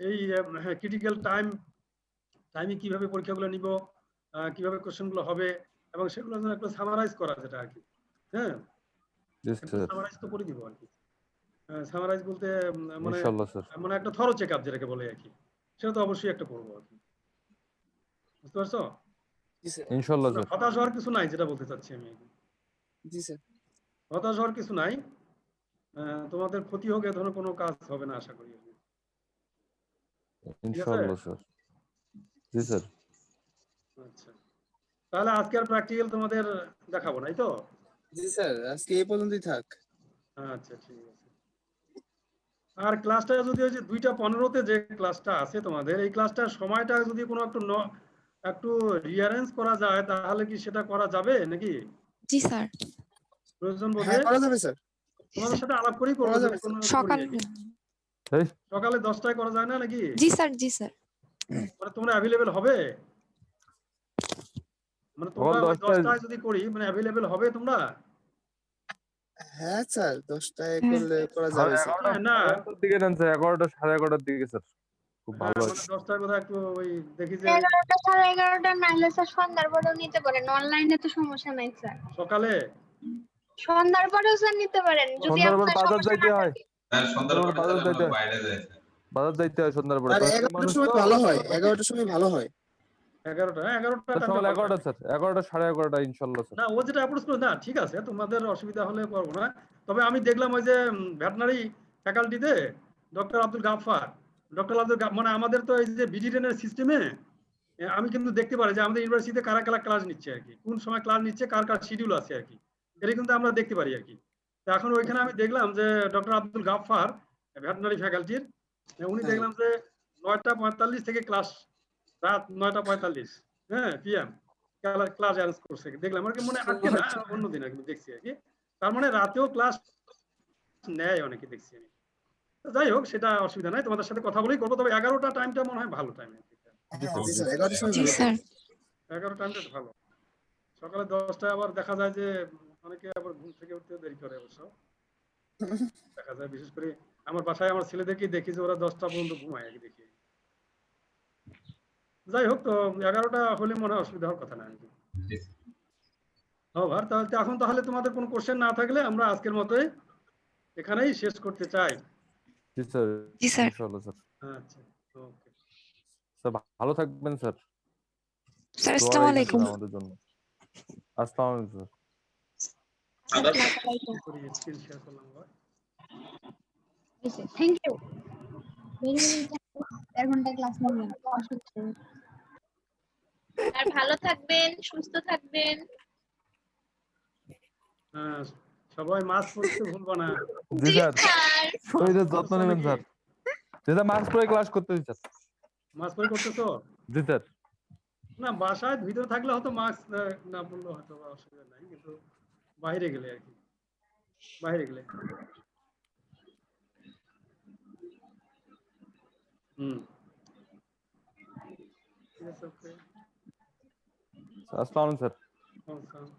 এই ক্রিটিক্যাল টাইমে কিভাবে পরীক্ষাগুলো নিব, কিভাবে কোশ্চেনগুলো হবে, এবং সেগুলো যেন একটু সামারাইজ করা, যেটা আর কি। হ্যাঁ, জি স্যার, সামারাইজ তো করে দিব আর কি। সামারাইজ বলতে মানে ইনশাআল্লাহ স্যার। মানে একটা থরো চেক আপ যেটাকে বলে আর কি, সেটা তো অবশ্যই একটা করবো আর কি। বুঝতে পারছো? জি স্যার। ইনশাআল্লাহ স্যার। হতাশ হওয়ার কিছু নাই, যেটা বলতে চাচ্ছি আমি। জি স্যার। হতাশ হওয়ার কিছু নাই, তোমাদের ক্ষতি হোক এ ধরনের কোনো কাজ হবে না আশা করি। ইনশাআল্লাহ স্যার। জি স্যার। আচ্ছা, তাহলে আজকে আর প্র্যাকটিক্যাল তোমাদের দেখাবো নাই তো? জি স্যার, আজকে এই পর্যন্তই থাক। আচ্ছা ঠিক আছে। আর ক্লাসটা যদি ওই যে 2:15-তে যে ক্লাসটা আছে তোমাদের, এই ক্লাসটার সময়টা যদি কোনো একটু রিঅ্যারেঞ্জ করা যায় তাহলে কি সেটা করা যাবে নাকি? জি স্যার। প্রয়োজন বোধে হ্যাঁ, করা যাবে স্যার। তোমাদের সাথে আলাপ করেই করবো, করা যদি যাবে কোনো সকালে। করি আর কি। এই সকালে 10টায় করা যায় না নাকি? জি স্যার, জি স্যার। মানে তোমরা অ্যাভেলেবেল হবে? মানে তোমরা সকাল ওই 10টায় 10টায় যদি করি মানে অ্যাভেলেবেল হবে তোমরা? হ্যাঁ স্যার, 10টায় হ্যাঁ। করলে করা যাবে স্যার। 11টা না 11টার দিকে নেন স্যার, 11টা 11:30টার দিকে স্যার, খুব হ্যাঁ, ভালো হয়। মানে 10টায় বোধহয় একটু ওই দেখি যে 11টা 11:30 নাহলে স্যার সন্ধ্যার পরেও নিতে পারেন, অনলাইনে তো সমস্যা নাই স্যার। সকালে। সন্ধ্যার পরেও স্যার নিতে পারেন যদি সন্ধ্যার পর আপনার বাজার সমস্যা যাইতে না হয়, থাকে। হ্যাঁ, সন্ধ্যার সন্ধ্যার পর পরে বাজার স্যার যাইতে আমরা হয়, বাইরে যাই স্যার। বাজার যাইতে হয় সন্ধ্যার পরে। আর দশটা 11টার মানুষ সময় তো ভালো হয়, 11টার সময় ভালো হয়। 11টা, হ্যাঁ 11টা স্যার, সকাল 11টা স্যার, 11টা 11:30 ইনশাআল্লাহ স্যার। না ও যেটা অ্যাপ্রোচ করে না, ঠিক আছে, তোমাদের অসুবিধা হলে করবো না। তবে আমি দেখলাম ওই যে ভেটেনারি ফ্যাকাল্টিতে ডক্টর আব্দুল গাফফার, মানে আমাদের তো এই যে বিজিডেনের সিস্টেমে আমি কিন্তু দেখতে পারি যে আমাদের ইউনিভার্সিটিতে কারা কারা ক্লাস নিচ্ছে আর কি, কোন সময় ক্লাস নিচ্ছে, কার কার শিডিউল আছে আর কি, এটা কিন্তু আমরা দেখতে পারি আর কি। তো এখন ওইখানে আমি দেখলাম যে ডক্টর আব্দুল গাফফার ভেটেনারি ফ্যাকাল্টির, উনি দেখলাম যে 9:45 থেকে ক্লাস, রাত 9:45, হ্যাঁ পিএম ক্লাস অ্যারেঞ্জ করছে দেখলাম আর কি। মানে আজকে না, অন্যদিন আর কি দেখছি আর কি। তার মানে রাতেও ক্লাস নেয় অনেকে দেখছি আমি। তো যাই হোক, সেটা অসুবিধা নাই, তোমাদের সাথে কথা বলেই করবো। তবে 11টা টাইমটা মনে হয় ভালো টাইম। জি হ্যাঁ জি স্যার স্যার 11টার সময় জি ভালো স্যার 11 টাইমটা ভালো। সকালে 10টায় আবার দেখা যায় যে অনেকে আবার ঘুম থেকে উঠতে দেরি করে অবশ্য। দেখা যায় বিশেষ করে আমার বাসায় আমার ছেলেদেরকেই দেখি যে ওরা 10টা পর্যন্ত ঘুমায় আগে দেখি। যাই হোক, তো 11টা হলে মনে হয় অসুবিধা হওয়ার কথা না। জি স্যার। ভার তাহলে এখন তাহলে তোমাদের কোনো কোশ্চেন না থাকলে আমরা আজকের মতোই এখানেই শেষ করতে চাই। জি স্যার জি স্যার ইনশাআল্লাহ স্যার। আচ্ছা, ওকে। স্যার ভালো থাকবেন স্যার। স্যার দোয়া আসসালামু রাখবেন আলাইকুম স্যার আমাদের জন্য। আসসালামু আলাইকুম স্যার। করি স্ক্রিন শেয়ার করলাম আবার। থ্যাংক ইউ ভেরি ভেরি 1 ঘন্টা ক্লাস নিলেন অসুস্থ। আর ভালো থাকবেন, সুস্থ থাকবেন। হ্যাঁ, সবাই মাস্ক পরতে ভুলবা না। জি জি স্যার স্যার। শরীরের যত্ন করছো নেবেন নাকি? স্যার। জি স্যার মাস্ক পরে ক্লাস করতে দিন স্যার। মাস্ক পরে করতেছো? জি স্যার না, বাসায় ভিতরে থাকলে হয়তো মাস্ক না পরলেও হয়তো অসুবিধা নাই, কিন্তু বাইরে গেলে আর কি, বাইরে গেলে। হুম, ঠিক আছে, ওকে। আসসালামু আলাইকুম স্যার। আসসালাম।